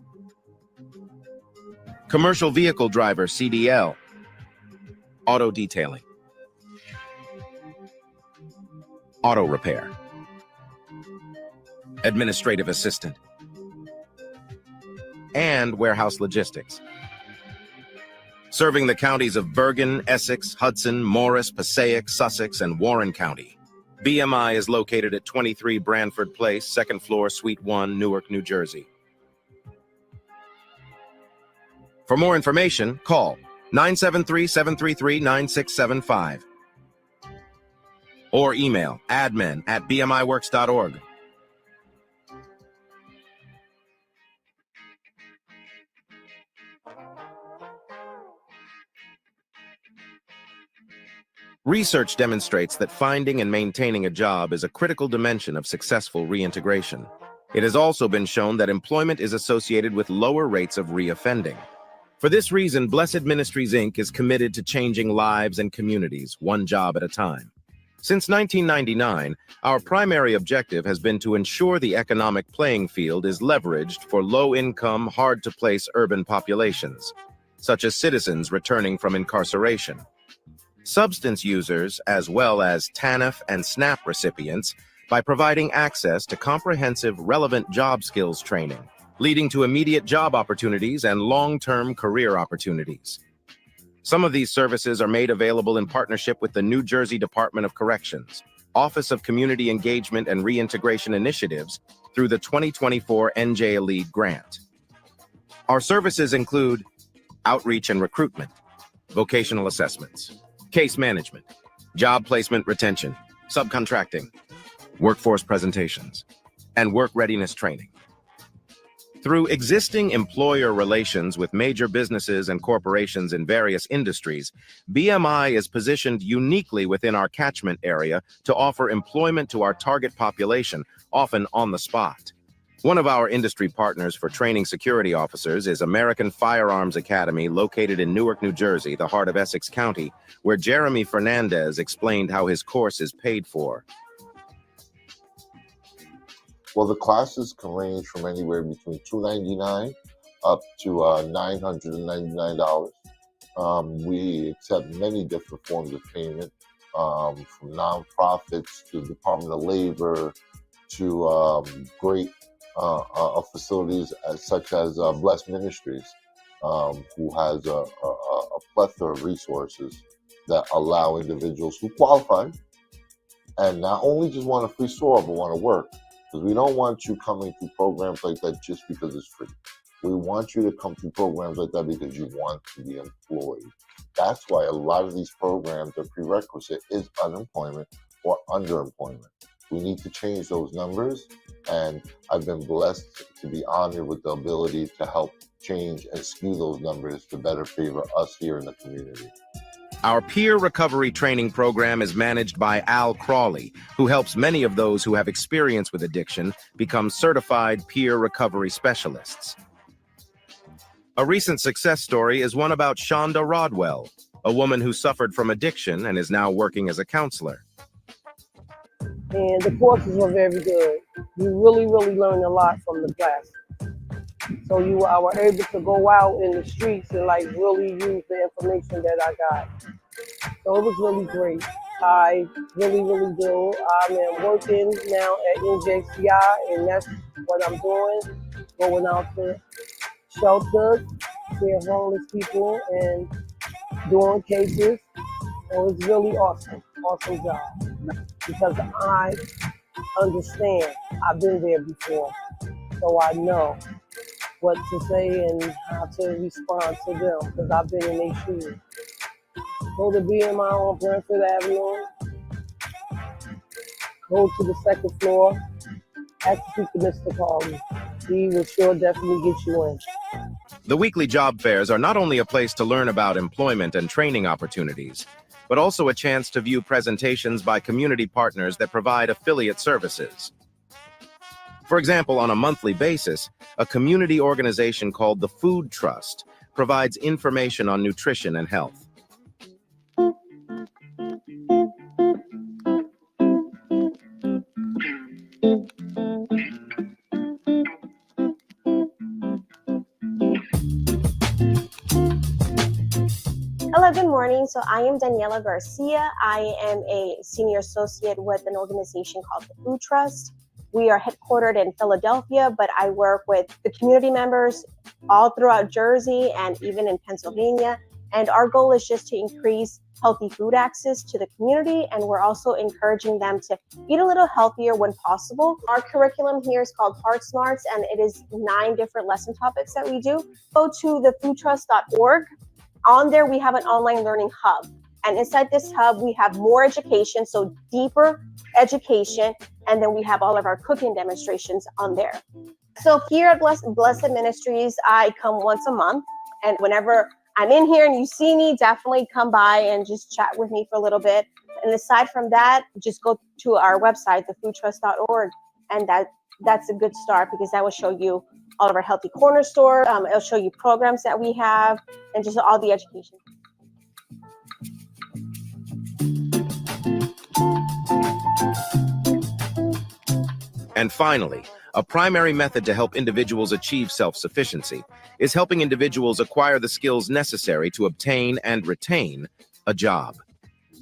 Commercial Vehicle Driver, CDL, Auto Detailing, Auto Repair, Administrative Assistant, and Warehouse Logistics. Serving the counties of Bergen, Essex, Hudson, Morris, Passaic, Sussex, and Warren County. BMI is located at 23 Branford Place, 2nd floor, Suite 1, Newark, New Jersey. For more information, call 973-733-9675 or email admin@bmiworks.org. Research demonstrates that finding and maintaining a job is a critical dimension of successful reintegration. It has also been shown that employment is associated with lower rates of reoffending. For this reason, Blessed Ministries, Inc. is committed to changing lives and communities, one job at a time. Since 1999, our primary objective has been to ensure the economic playing field is leveraged for low-income, hard-to-place urban populations, such as citizens returning from incarceration, substance users, as well as TANF and SNAP recipients, by providing access to comprehensive, relevant job skills training, leading to immediate job opportunities and long-term career opportunities. Some of these services are made available in partnership with the New Jersey Department of Corrections, Office of Community Engagement and Reintegration Initiatives through the 2024 NJ Elite Grant. Our services include outreach and recruitment, vocational assessments, case management, job placement retention, subcontracting, workforce presentations, and work readiness training. Through existing employer relations with major businesses and corporations in various industries, BMI is positioned uniquely within our catchment area to offer employment to our target population, often on the spot. One of our industry partners for training security officers is American Firearms Academy, located in Newark, New Jersey, the heart of Essex County, where Jeremy Fernandez explained how his course is paid for. Well, the classes can range from anywhere between $299 up to $999. We accept many different forms of payment, from nonprofits to Department of Labor to great facilities such as Blessed Ministries, who has a plethora of resources that allow individuals who qualify and not only just want a free soil but want to work. Because we don't want you coming through programs like that just because it's free. We want you to come through programs like that because you want to be employed. That's why a lot of these programs, the prerequisite is unemployment or underemployment. We need to change those numbers, and I've been blessed to be honored with the ability to help change and skew those numbers to better favor us here in the community. Our peer recovery training program is managed by Al Crawley, who helps many of those who have experience with addiction become certified peer recovery specialists. A recent success story is one about Shonda Rodwell, a woman who suffered from addiction and is now working as a counselor. And the courses were very good. You really learn a lot from the class. So I were able to go out in the streets and really use the information that I got. So it was really great. I really do. I am working now at NJCI, and that's what I'm doing. Going out to shelters, seeing homeless people, and doing cases. So it's really awesome job. Because I understand. I've been there before. So I know what to say and how to respond to them, because I've been in their shoes. Go to BMI on Branford Avenue. Go to the 2nd floor, Ask to speak to Mr. Carlton. He will sure definitely get you in. The weekly job fairs are not only a place to learn about employment and training opportunities, but also a chance to view presentations by community partners that provide affiliate services. For example, on a monthly basis, a community organization called the Food Trust provides information on nutrition and health. Hello, good morning. So I am Daniela Garcia. I am a senior associate with an organization called the Food Trust. We are headquartered in Philadelphia, but I work with the community members all throughout Jersey and even in Pennsylvania. And our goal is just to increase healthy food access to the community. And we're also encouraging them to eat a little healthier when possible. Our curriculum here is called Heart Smarts, and it is 9 different lesson topics that we do. Go to thefoodtrust.org. On there, we have an online learning hub. And inside this hub, we have more education, so deeper education. And then we have all of our cooking demonstrations on there. So here at Blessed Ministries, I come once a month. And whenever I'm in here and you see me, definitely come by and just chat with me for a little bit. And aside from that, just go to our website, thefoodtrust.org. And that's a good start, because that will show you all of our healthy corner store. It'll show you programs that we have and just all the education. And finally, a primary method to help individuals achieve self-sufficiency is helping individuals acquire the skills necessary to obtain and retain a job.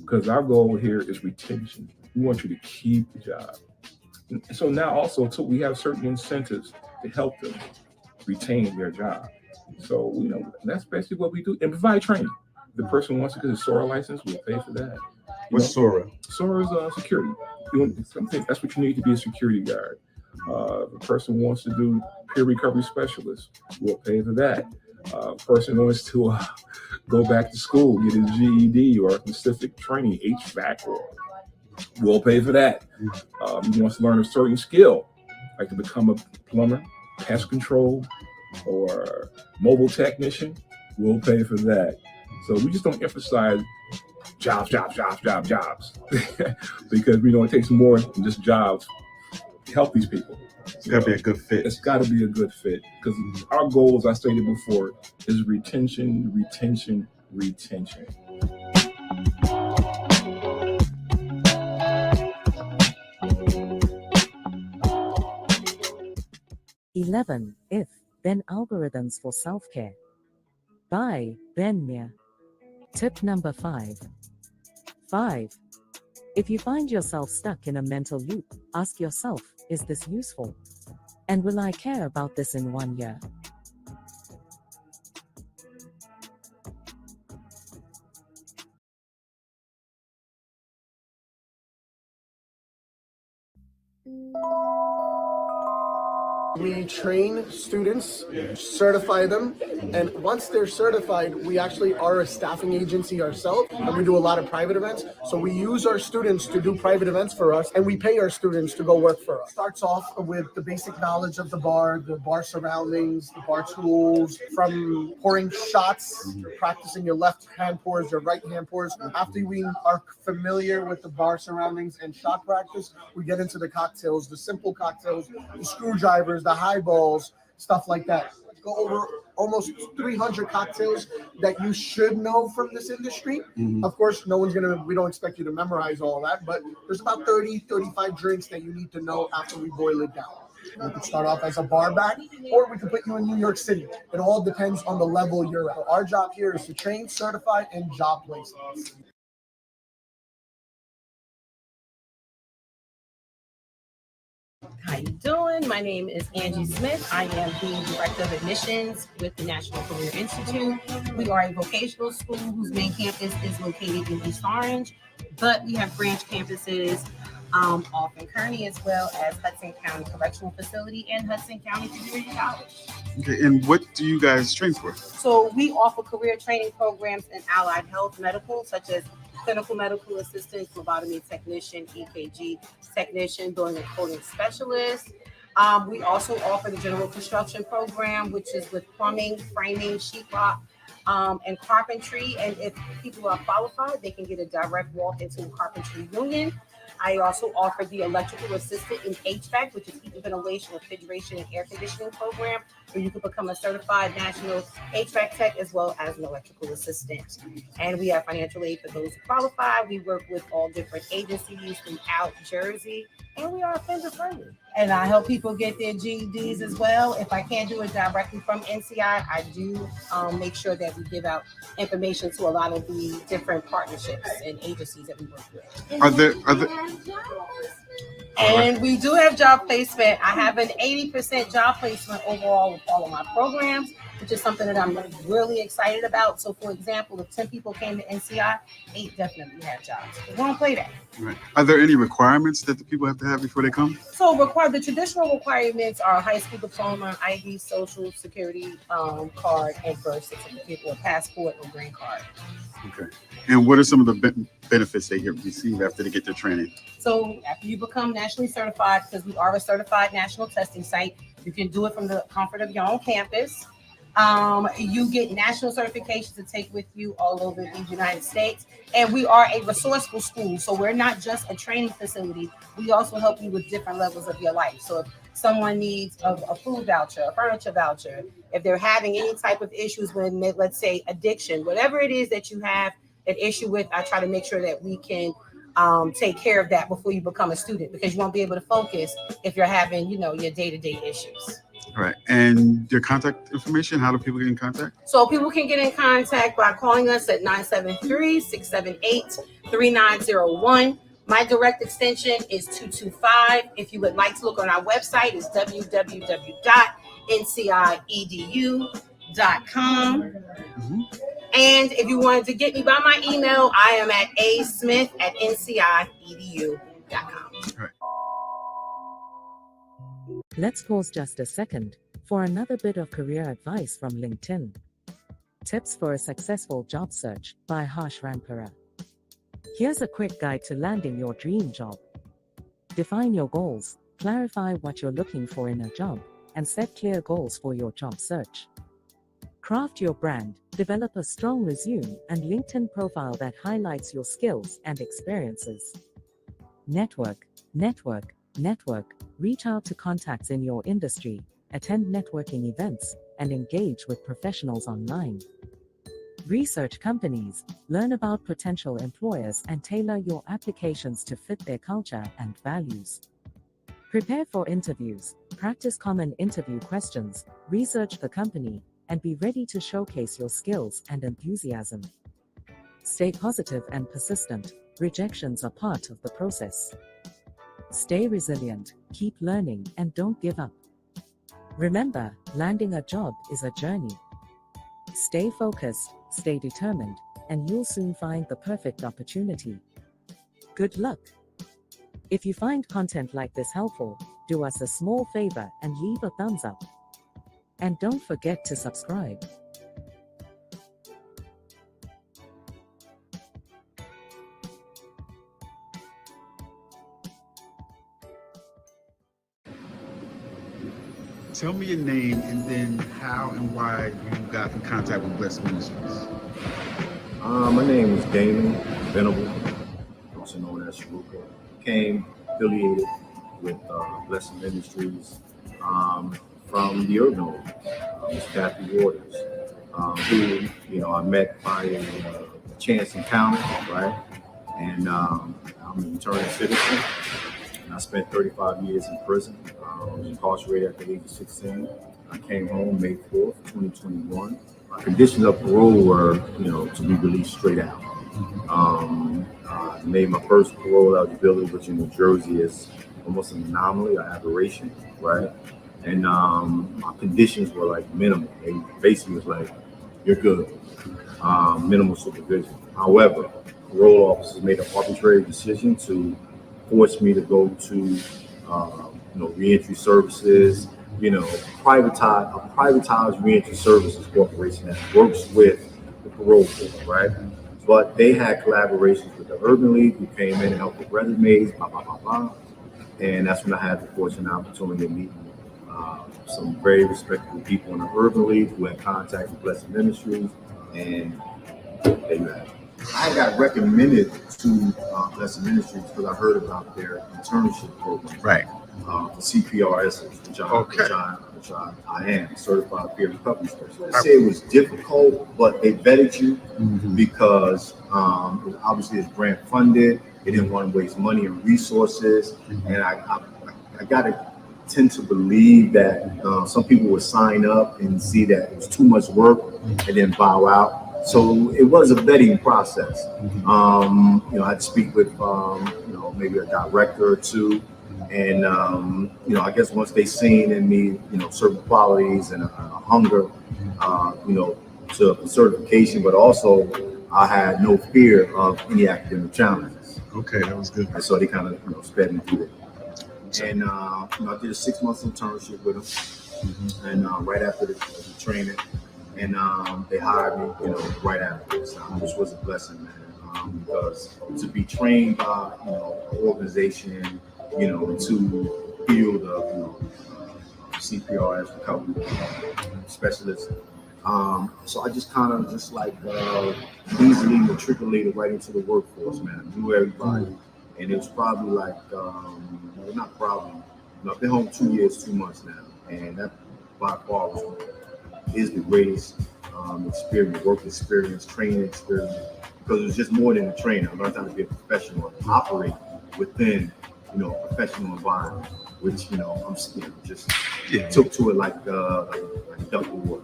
Because our goal here is retention. We want you to keep the job. And so now also too, we have certain incentives to help them retain their job. So, that's basically what we do, and provide training. If the person wants to get a SORA license, we'll pay for that. What's SORA? SORA is security. Something that's what you need to be a security guard. If a person wants to do peer recovery specialist, we'll pay for that. A person wants to go back to school, get his GED or specific training, HVAC, we'll pay for that. He wants to learn a certain skill, like to become a plumber, pest control, or mobile technician, we'll pay for that. So we just don't emphasize jobs, because we know it takes more than just jobs to help these people. It's got to be a good fit. It's got to be a good fit, because our goal, as I stated before, is retention. 11. If, then algorithms for self-care. By Benya. Tip number 5. 5. If you find yourself stuck in a mental loop, ask yourself, is this useful? And will I care about this in 1 year? We train students, certify them, and once they're certified, we actually are a staffing agency ourselves, and we do a lot of private events. So we use our students to do private events for us, and we pay our students to go work for us. Starts off with the basic knowledge of the bar surroundings, the bar tools, from pouring shots, practicing your left hand pours, your right hand pours. After we are familiar with the bar surroundings and shot practice, we get into the cocktails, the simple cocktails, the screwdrivers, the highballs, stuff like that. Go over almost 300 cocktails that you should know from this industry. Of course, we don't expect you to memorize all that, but there's about 30, 35 drinks that you need to know after we boil it down. We could start off as a bar back, or we could put you in New York City. It all depends on the level you're at. Our job here is to train, certify, and job placements. How you doing? My name is Angie Smith. I am the Director of Admissions with the National Career Institute. We are a vocational school whose main campus is located in East Orange, but we have branch campuses off in Kearney, as well as Hudson County Correctional Facility and Hudson County Community College. Okay, and what do you guys train for? So we offer career training programs in allied health medical, such as clinical medical assistant, phlebotomy technician, EKG technician, billing and coding specialist. We also offer the general construction program, which is with plumbing, framing, sheetrock, and carpentry. And if people are qualified, they can get a direct walk into a carpentry union. I also offer the electrical assistant in HVAC, which is heat and ventilation, refrigeration, and air conditioning program, where you can become a certified national HVAC tech as well as an electrical assistant. And we have financial aid for those who qualify. We work with all different agencies throughout Jersey, and we are offender friendly. And I help people get their GEDs as well. If I can't do it directly from NCI, I do make sure that we give out information to a lot of the different partnerships and agencies that we work with. Are there And we do have job placement. I have an 80% job placement overall with all of my programs, which is something that I'm really excited about. So, for example, if 10 people came to NCI, 8 definitely have jobs. We won't play that. Right. Are there any requirements that the people have to have before they come? So, the traditional requirements are a high school diploma, ID, social security card, and birth certificate, or passport or green card. Okay. And what are some of the benefits they receive after they get their training? So after you become nationally certified, because we are a certified national testing site, you can do it from the comfort of your own campus. You get national certifications to take with you all over the United States. And we are a resourceful school. So we're not just a training facility. We also help you with different levels of your life. So if someone needs a food voucher, a furniture voucher, if they're having any type of issues with, let's say, addiction, whatever it is that you have an issue with, I try to make sure that we can take care of that before you become a student, because you won't be able to focus if you're having, your day-to-day issues. All right. And your contact information, how do people get in contact? So people can get in contact by calling us at 973-678-3901. My direct extension is 225. If you would like to look on our website, it's www.nciedu.com. Mm-hmm. And if you wanted to get me by my email, I am at asmith@nciedu.com. Right. Let's pause just a second for another bit of career advice from LinkedIn. Tips for a successful job search by Harsh Rampara. Here's a quick guide to landing your dream job. Define your goals, clarify what you're looking for in a job, and set clear goals for your job search. Craft your brand, develop a strong resume and LinkedIn profile that highlights your skills and experiences. Network. Reach out to contacts in your industry, attend networking events, and engage with professionals online. Research companies, learn about potential employers and tailor your applications to fit their culture and values. Prepare for interviews, practice common interview questions, research the company, and be ready to showcase your skills and enthusiasm. Stay positive and persistent. Rejections are part of the process. Stay resilient, keep learning, and don't give up. Remember, landing a job is a journey. Stay focused, stay determined, and you'll soon find the perfect opportunity. Good luck! If you find content like this helpful, do us a small favor and leave a thumbs up. And don't forget to subscribe. Tell me your name and then how and why you got in contact with Blessed Ministries. My name is Damon Venable, also known as Sharuka. Became affiliated with Blessed Ministries from the urban league, Ms. Kathy Waters, who I met by a chance encounter, right? And I'm a returning citizen. I spent 35 years in prison. I was incarcerated at the age of 16. I came home May 4th, 2021. My conditions of parole were, to be released straight out. I made my first parole eligibility, which in New Jersey is almost an anomaly, an aberration, right? And my conditions were like minimal. They basically was like, you're good, minimal supervision. However, parole officers made an arbitrary decision to forced me to go to, reentry services, privatized reentry services corporation that works with the parole board, right? But they had collaborations with the Urban League, who came in and helped with resumes, blah, blah, blah, blah. And that's when I had the fortunate opportunity of meeting some very respectable people in the Urban League who had contact with Blessed Ministries, and they met. I got recommended to Blessed Ministries because I heard about their internship program. Right. The CPR Essex, which I am, certified peer recovery specialist. I say it was difficult, but they vetted you because obviously it's grant funded. They didn't want to waste money and resources, and I gotta tend to believe that some people would sign up and see that it was too much work and then bow out. So it was a vetting process. I'd speak with maybe a director or two. And, I guess once they seen in me, certain qualities and a hunger, to certification, but also I had no fear of any academic challenges. Okay, that was good. And so they kind of sped me through it. And, I did a 6 months internship with them. And right after the training, and they hired me, right after this, which was a blessing, man, because to be trained by, an organization, to build a CPR as recovery specialist. So I just kind of easily matriculated right into the workforce, man. I knew everybody, and it was probably not probably. I've been home 2 years, 2 months now, and that by far is the greatest experience, work experience, training experience, because it was just more than a trainer. I learned how to be a professional and operate within, a professional environment, which, I'm just took to it like duck water.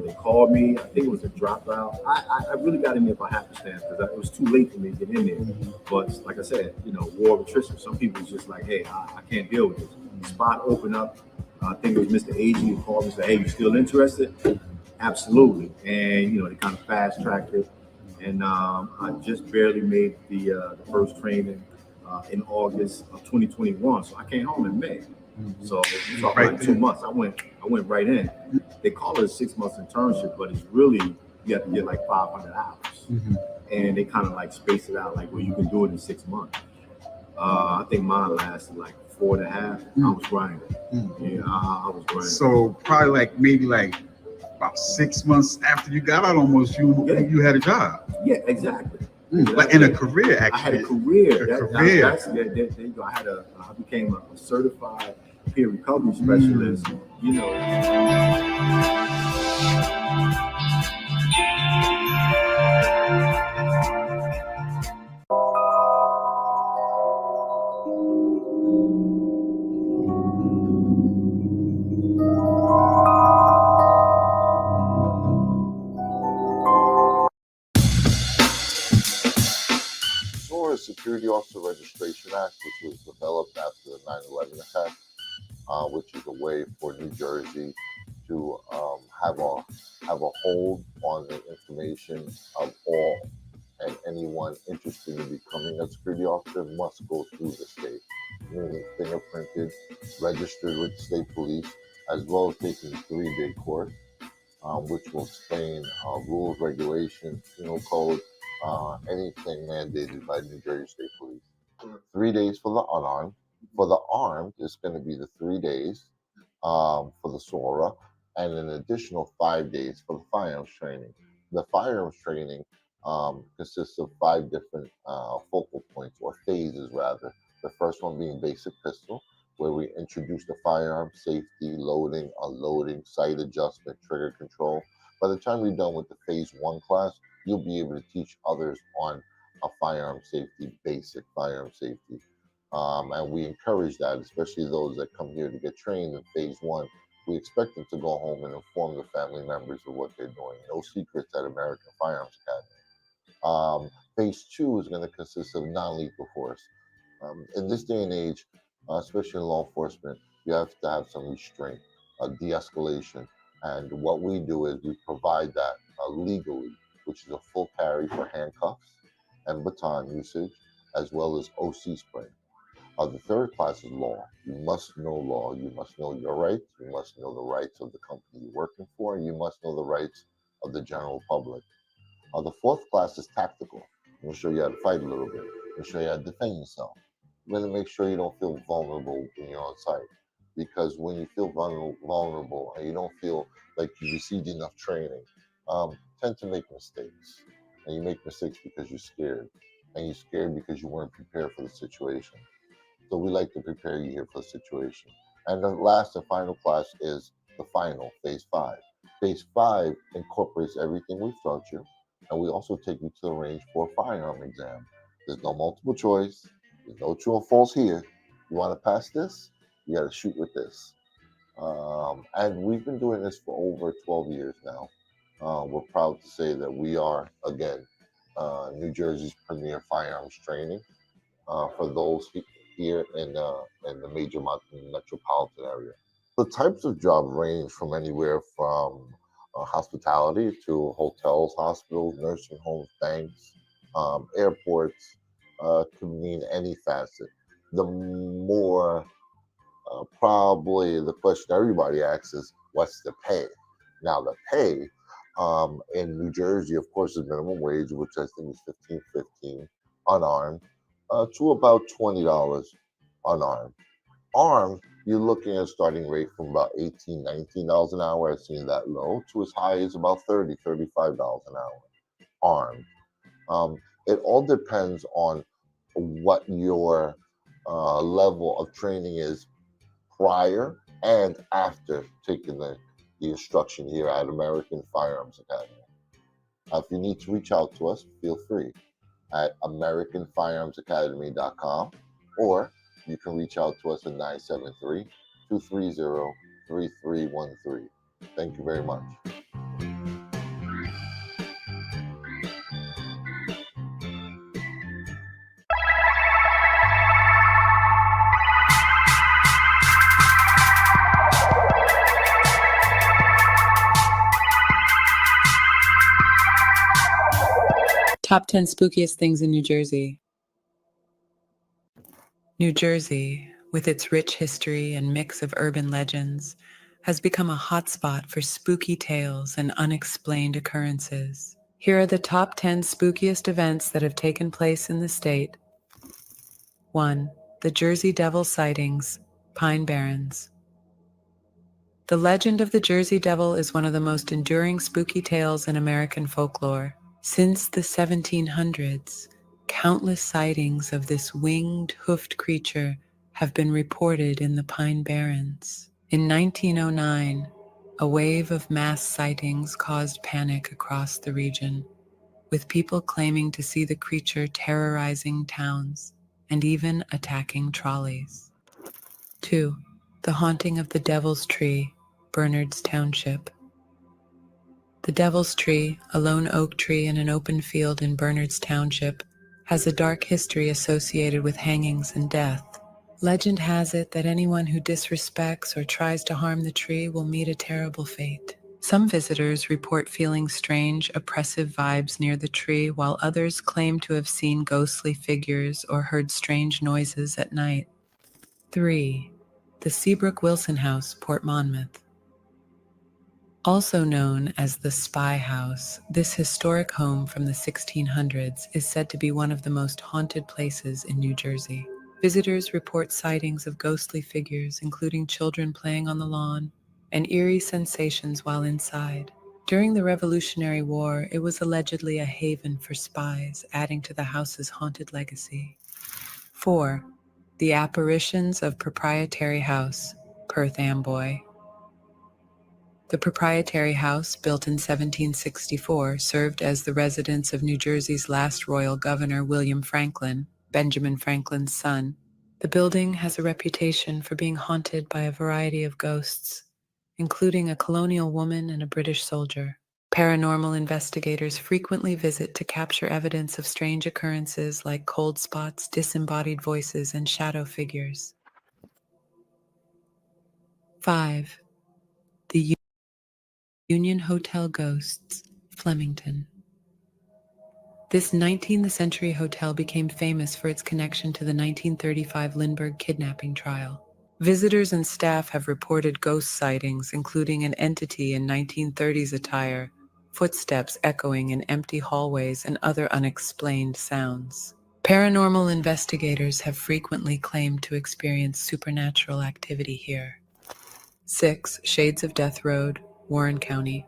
They called me. I think it was a dropout. I really got in there by happenstance because it was too late for me to get in there. But like I said, war of attrition. Some people was just like, hey, I can't deal with this. The spot opened up. I think it was Mr. Agee who called me and said, hey, you still interested? Absolutely. And, they kind of fast tracked it. And I just barely made the first training in August of 2021. So I came home in May. So it's like 2 months. I went right in. They call it a 6 months internship, but it's really, you have to get like 500 hours. And they kind of like space it out like, well, you can do it in 6 months. I think mine lasted like 4.5. I was grinding. Yeah, I was grinding. So probably maybe about 6 months after you got out, almost you had a job. Yeah, exactly. But in a career, actually. I had a career. There you go. I became a certified peer recovery specialist. Security Officer Registration Act, which was developed after the 9/11 attack, which is a way for New Jersey to have a hold on the information of all and anyone interested in becoming a security officer must go through the state, meaning fingerprinted, registered with state police, as well as taking a 3-day course, which will explain rules, regulations, penal code, anything mandated by New Jersey State Police. 3 days for the unarmed. For the armed, it's going to be the 3 days for the SORA, and an additional 5 days for the firearms training. The firearms training consists of 5 different focal points, or phases rather. The first one being basic pistol, where we introduce the firearm safety, loading, unloading, sight adjustment, trigger control. By the time we're done with the phase 1 class, you'll be able to teach others on a firearm safety, basic firearm safety. And we encourage that, especially those that come here to get trained in phase 1. We expect them to go home and inform the family members of what they're doing. No secrets at American Firearms Academy. Phase 2 is going to consist of non-lethal force. In this day and age, especially in law enforcement, you have to have some restraint, de-escalation. And what we do is we provide that legally, which is a full carry for handcuffs and baton usage, as well as OC spray. The third class is law. You must know law. You must know your rights. You must know the rights of the company you're working for. And you must know the rights of the general public. The fourth class is tactical. I'm going to show you how to fight a little bit. I'm going to show you how to defend yourself. I'm going to make sure you don't feel vulnerable when you're on site. because when you feel vulnerable and you don't feel like you received enough training, tend to make mistakes. And you make mistakes because you're scared. And you're scared because you weren't prepared for the situation. So we like to prepare you here for the situation. And the last and final class is the final, phase 5. Phase 5 incorporates everything we've taught you, and we also take you to the range for a firearm exam. There's no multiple choice, there's no true or false here. You want to pass this, you got to shoot with this. And we've been doing this for over 12 years now. We're proud to say that we are, again, New Jersey's premier firearms training for those here in the major metropolitan area. The types of jobs range from anywhere from hospitality to hotels, hospitals, nursing homes, banks, airports, can mean any facet. The more probably the question everybody asks is, what's the pay? Now, the pay in New Jersey, of course, is minimum wage, which I think is $15.15 unarmed, to about $20 unarmed. Armed, you're looking at a starting rate from about $18, $19 an hour. I've seen that low to as high as about $30, $35 an hour. Armed. It all depends on what your level of training is prior and after taking the instruction here at American Firearms Academy. If you need to reach out to us, feel free at AmericanFirearmsAcademy.com, or you can reach out to us at 973-230-3313. Thank you very much. Top 10 spookiest things in New Jersey. New Jersey, with its rich history and mix of urban legends, has become a hotspot for spooky tales and unexplained occurrences. Here are the top 10 spookiest events that have taken place in the state. 1. The Jersey Devil sightings, Pine Barrens. The legend of the Jersey Devil is one of the most enduring spooky tales in American folklore. Since the 1700s, countless sightings of this winged, hoofed creature have been reported in the Pine Barrens. In 1909, a wave of mass sightings caused panic across the region, with people claiming to see the creature terrorizing towns and even attacking trolleys. 2. The haunting of the Devil's Tree, Bernard's Township. The Devil's Tree, a lone oak tree in an open field in Bernard's Township, has a dark history associated with hangings and death. Legend has it that anyone who disrespects or tries to harm the tree will meet a terrible fate. Some visitors report feeling strange, oppressive vibes near the tree, while others claim to have seen ghostly figures or heard strange noises at night. 3. The Seabrook Wilson House, Port Monmouth. Also known as the Spy House, this historic home from the 1600s is said to be one of the most haunted places in New Jersey. Visitors report sightings of ghostly figures, including children playing on the lawn, and eerie sensations while inside. During the Revolutionary War, it was allegedly a haven for spies, adding to the house's haunted legacy. 4. The Apparitions of Proprietary House, Perth Amboy. The Proprietary House, built in 1764, served as the residence of New Jersey's last royal governor, William Franklin, Benjamin Franklin's son. The building has a reputation for being haunted by a variety of ghosts, including a colonial woman and a British soldier. Paranormal investigators frequently visit to capture evidence of strange occurrences like cold spots, disembodied voices, and shadow figures. 5. The Union Hotel Ghosts, Flemington. This 19th century hotel became famous for its connection to the 1935 Lindbergh kidnapping trial. Visitors and staff have reported ghost sightings, including an entity in 1930s attire, footsteps echoing in empty hallways, and other unexplained sounds. Paranormal investigators have frequently claimed to experience supernatural activity here. 6. Shades of Death Road, Warren County.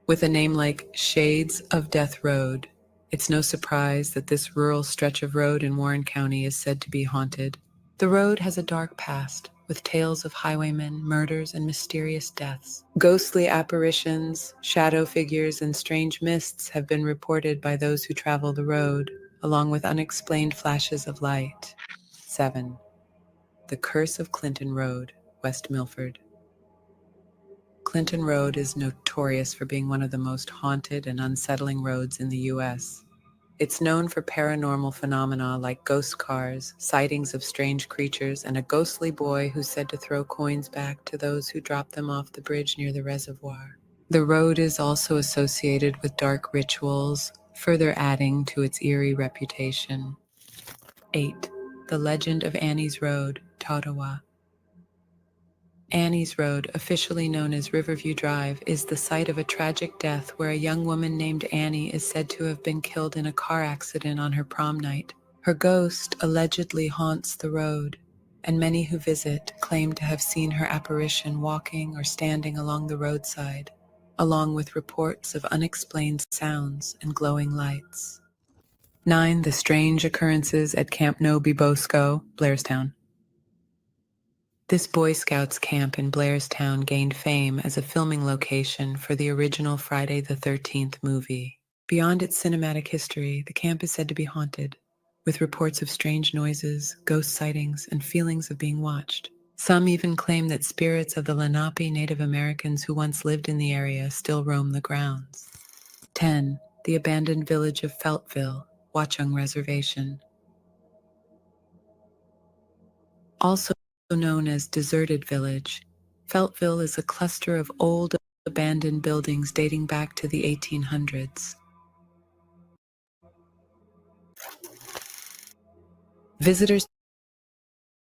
With a name like Shades of Death Road, it's no surprise that this rural stretch of road in Warren County is said to be haunted. The road has a dark past, with tales of highwaymen, murders, and mysterious deaths. Ghostly apparitions, shadow figures, and strange mists have been reported by those who travel the road, along with unexplained flashes of light. 7. The Curse of Clinton Road, West Milford. Clinton Road is notorious for being one of the most haunted and unsettling roads in the U.S. It's known for paranormal phenomena like ghost cars, sightings of strange creatures, and a ghostly boy who's said to throw coins back to those who drop them off the bridge near the reservoir. The road is also associated with dark rituals, further adding to its eerie reputation. 8. The Legend of Annie's Road, Totowa. Annie's Road, officially known as Riverview Drive, is the site of a tragic death where a young woman named Annie is said to have been killed in a car accident on her prom night. Her ghost allegedly haunts the road, and many who visit claim to have seen her apparition walking or standing along the roadside, along with reports of unexplained sounds and glowing lights. 9. The Strange Occurrences at Camp No Bosco, Blairstown. This Boy Scouts camp in Blairstown gained fame as a filming location for the original Friday the 13th movie. Beyond its cinematic history, the camp is said to be haunted, with reports of strange noises, ghost sightings, and feelings of being watched. Some even claim that spirits of the Lenape Native Americans who once lived in the area still roam the grounds. 10. The abandoned village of Feltville, Watchung Reservation. Also known as Deserted Village, Feltville is a cluster of old abandoned buildings dating back to the 1800s. Visitors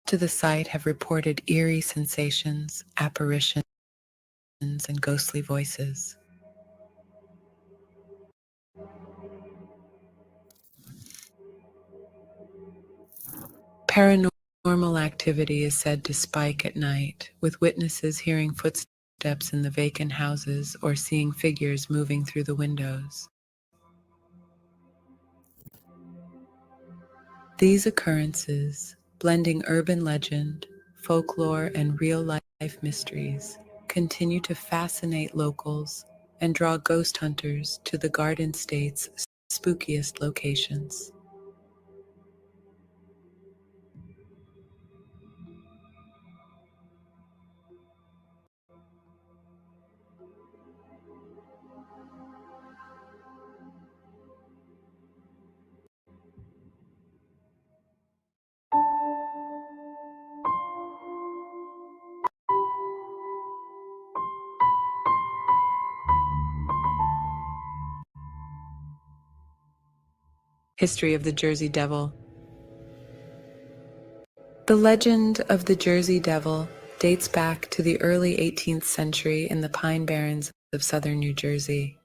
to the site have reported eerie sensations, apparitions, and ghostly voices. Paranormal activity is said to spike at night, with witnesses hearing footsteps in the vacant houses or seeing figures moving through the windows. These occurrences, blending urban legend, folklore, and real-life mysteries, continue to fascinate locals and draw ghost hunters to the Garden State's spookiest locations. History of the Jersey Devil. The legend of the Jersey Devil dates back to the early 18th century in the Pine Barrens of southern New Jersey.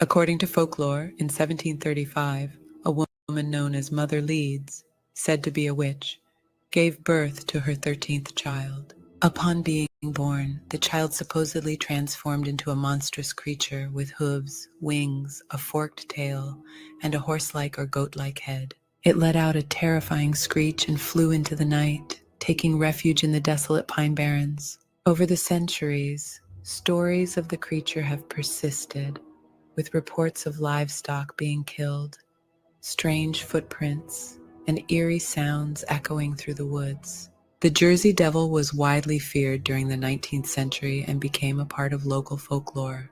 According to folklore, in 1735, a woman known as Mother Leeds, said to be a witch, gave birth to her 13th child. Upon being born, the child supposedly transformed into a monstrous creature with hooves, wings, a forked tail, and a horse-like or goat-like head. It let out a terrifying screech and flew into the night, taking refuge in the desolate Pine Barrens. Over the centuries, stories of the creature have persisted, with reports of livestock being killed, strange footprints, and eerie sounds echoing through the woods. The Jersey Devil was widely feared during the 19th century and became a part of local folklore.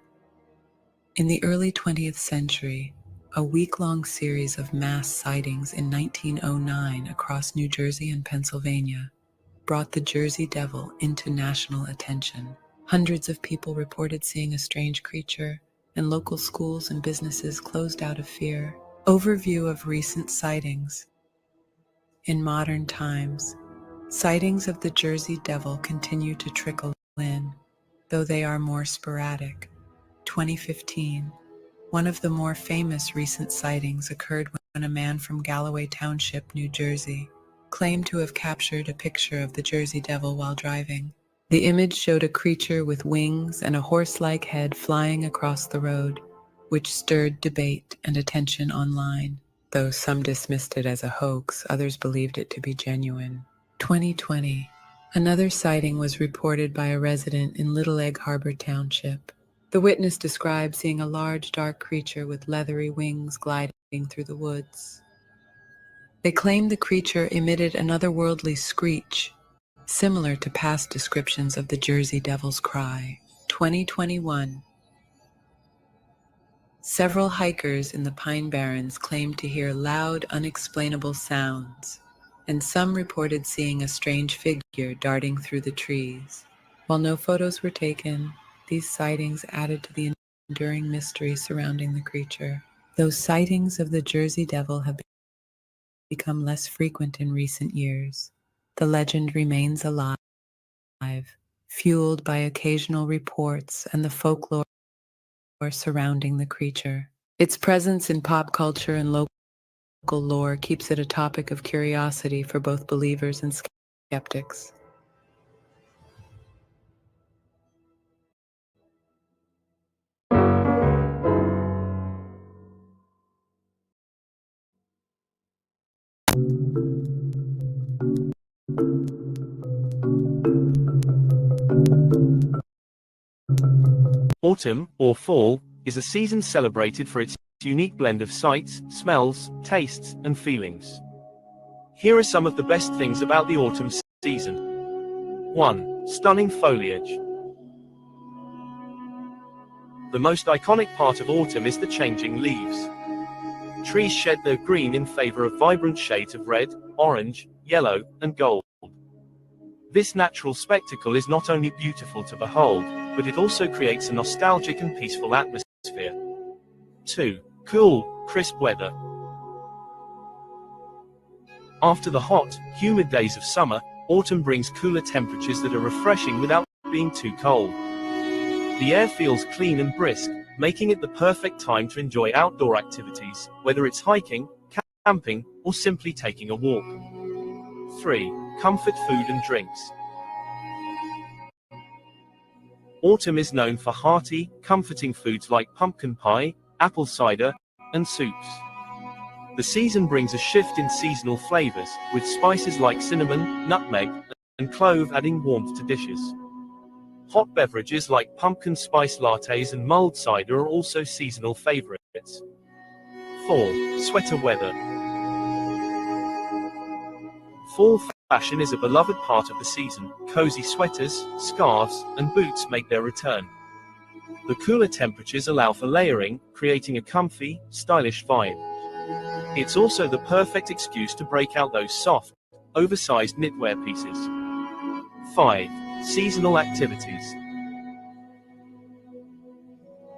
In the early 20th century, a week-long series of mass sightings in 1909 across New Jersey and Pennsylvania brought the Jersey Devil into national attention. Hundreds of people reported seeing a strange creature, and local schools and businesses closed out of fear. Overview of recent sightings. In modern times, sightings of the Jersey Devil continue to trickle in, though they are more sporadic. 2015, one of the more famous recent sightings occurred when a man from Galloway Township, New Jersey, claimed to have captured a picture of the Jersey Devil while driving. The image showed a creature with wings and a horse-like head flying across the road, which stirred debate and attention online. Though some dismissed it as a hoax, others believed it to be genuine. 2020. Another sighting was reported by a resident in Little Egg Harbor Township. The witness described seeing a large dark creature with leathery wings gliding through the woods. They claimed the creature emitted an otherworldly screech, similar to past descriptions of the Jersey Devil's cry. 2021. Several hikers in the Pine Barrens claimed to hear loud, unexplainable sounds, and some reported seeing a strange figure darting through the trees. While no photos were taken, these sightings added to the enduring mystery surrounding the creature. Those sightings of the Jersey Devil have become less frequent in recent years. The legend remains alive, fueled by occasional reports and the folklore surrounding the creature. Its presence in pop culture and local lore keeps it a topic of curiosity for both believers and skeptics. Autumn, or fall, is a season celebrated for its unique blend of sights, smells, tastes, and feelings. Here are some of the best things about the autumn season. 1. Stunning foliage. The most iconic part of autumn is the changing leaves. Trees shed their green in favor of vibrant shades of red, orange, yellow, and gold. This natural spectacle is not only beautiful to behold, but it also creates a nostalgic and peaceful atmosphere. 2. Cool, crisp weather. After the hot, humid days of summer, autumn brings cooler temperatures that are refreshing without being too cold. The air feels clean and brisk, making it the perfect time to enjoy outdoor activities, whether it's hiking, camping, or simply taking a walk. 3. Comfort food and drinks. Autumn is known for hearty, comforting foods like pumpkin pie, apple cider, and soups. The season brings a shift in seasonal flavors, with spices like cinnamon, nutmeg, and clove adding warmth to dishes. Hot beverages like pumpkin spice lattes and mulled cider are also seasonal favorites. 4. Sweater weather. Fall fashion is a beloved part of the season. Cozy sweaters, scarves, and boots make their return. The cooler temperatures allow for layering, creating a comfy, stylish vibe. It's also the perfect excuse to break out those soft, oversized knitwear pieces. 5. Seasonal activities.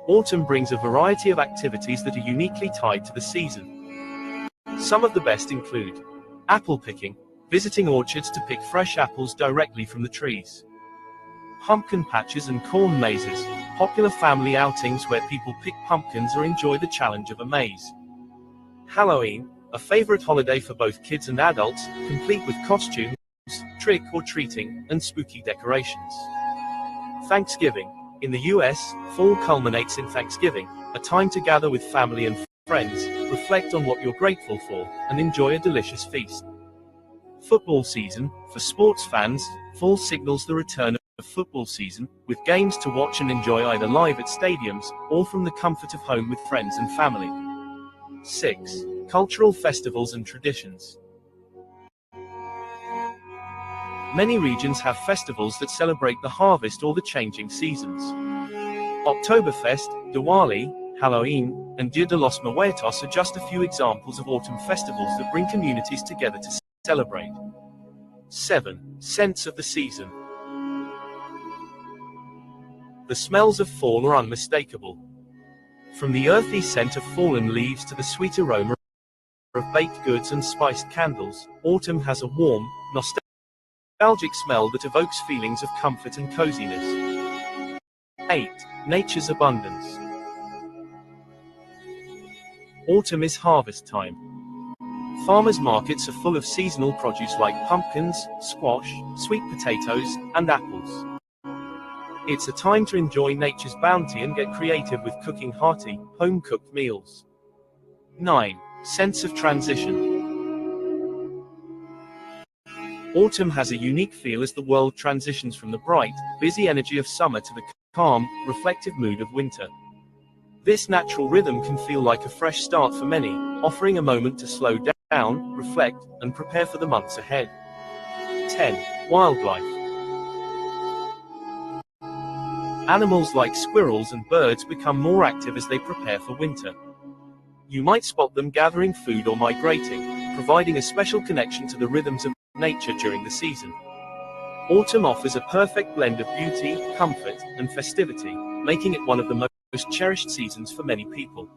Autumn brings a variety of activities that are uniquely tied to the season. Some of the best include apple picking, visiting orchards to pick fresh apples directly from the trees. Pumpkin patches and corn mazes, popular family outings where people pick pumpkins or enjoy the challenge of a maze. Halloween, a favorite holiday for both kids and adults, complete with costumes, trick-or-treating, and spooky decorations. Thanksgiving. In the US, fall culminates in Thanksgiving, a time to gather with family and friends, reflect on what you're grateful for, and enjoy a delicious feast. Football season. For sports fans, fall signals the return of football season, with games to watch and enjoy either live at stadiums, or from the comfort of home with friends and family. 6. Cultural festivals and traditions. Many regions have festivals that celebrate the harvest or the changing seasons. Oktoberfest, Diwali, Halloween, and Dia de los Muertos are just a few examples of autumn festivals that bring communities together to celebrate. 7. Scents of the season. The smells of fall are unmistakable. From the earthy scent of fallen leaves to the sweet aroma of baked goods and spiced candles, autumn has a warm, nostalgic smell that evokes feelings of comfort and coziness. 8. Nature's abundance. Autumn is harvest time. Farmers markets are full of seasonal produce like pumpkins, squash, sweet potatoes, and apples. It's a time to enjoy nature's bounty and get creative with cooking hearty, home-cooked meals. 9. Sense of transition. Autumn has a unique feel as the world transitions from the bright, busy energy of summer to the calm, reflective mood of winter. This natural rhythm can feel like a fresh start for many, offering a moment to slow down, reflect, and prepare for the months ahead. 10. Wildlife. Animals like squirrels and birds become more active as they prepare for winter. You might spot them gathering food or migrating, providing a special connection to the rhythms of nature during the season. Autumn offers a perfect blend of beauty, comfort, and festivity, making it one of the most cherished seasons for many people.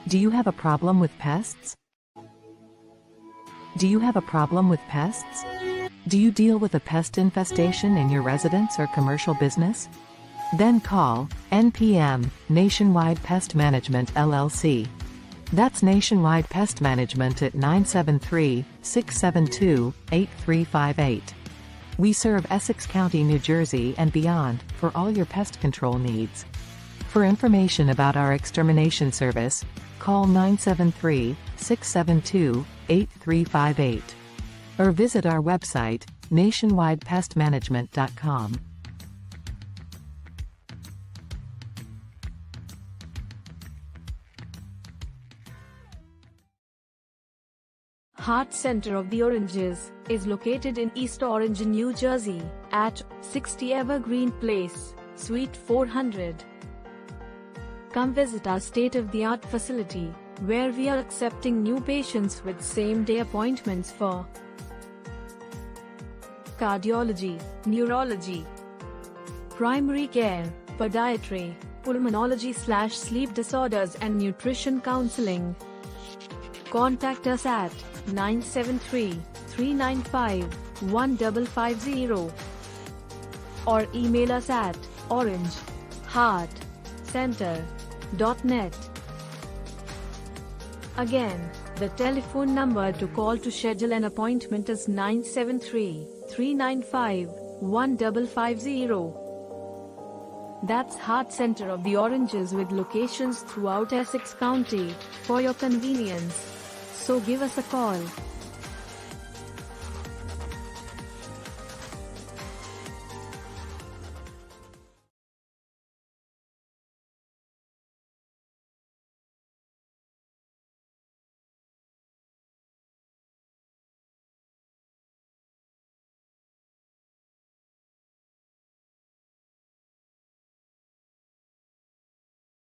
Do you have a problem with pests? Do you have a problem with pests? Do you deal with a pest infestation in your residence or commercial business? Then call NPM, Nationwide Pest Management LLC. That's Nationwide Pest Management at 973-672-8358. We serve Essex County, New Jersey and beyond for all your pest control needs. For information about our extermination service, call 973-672-8358. Or visit our website, nationwidepestmanagement.com. Heart Center of the Oranges is located in East Orange, New Jersey, at 60 Evergreen Place, Suite 400. Come visit our state-of-the-art facility, where we are accepting new patients with same-day appointments for cardiology, neurology, primary care, podiatry, pulmonology/sleep disorders and nutrition counseling. Contact us at 973-395-1550 or email us at orangeheartcenter.net. Again, the telephone number to call to schedule an appointment is 973-395-1550. That's Heart Center of the Oranges with locations throughout Essex County, for your convenience. So give us a call.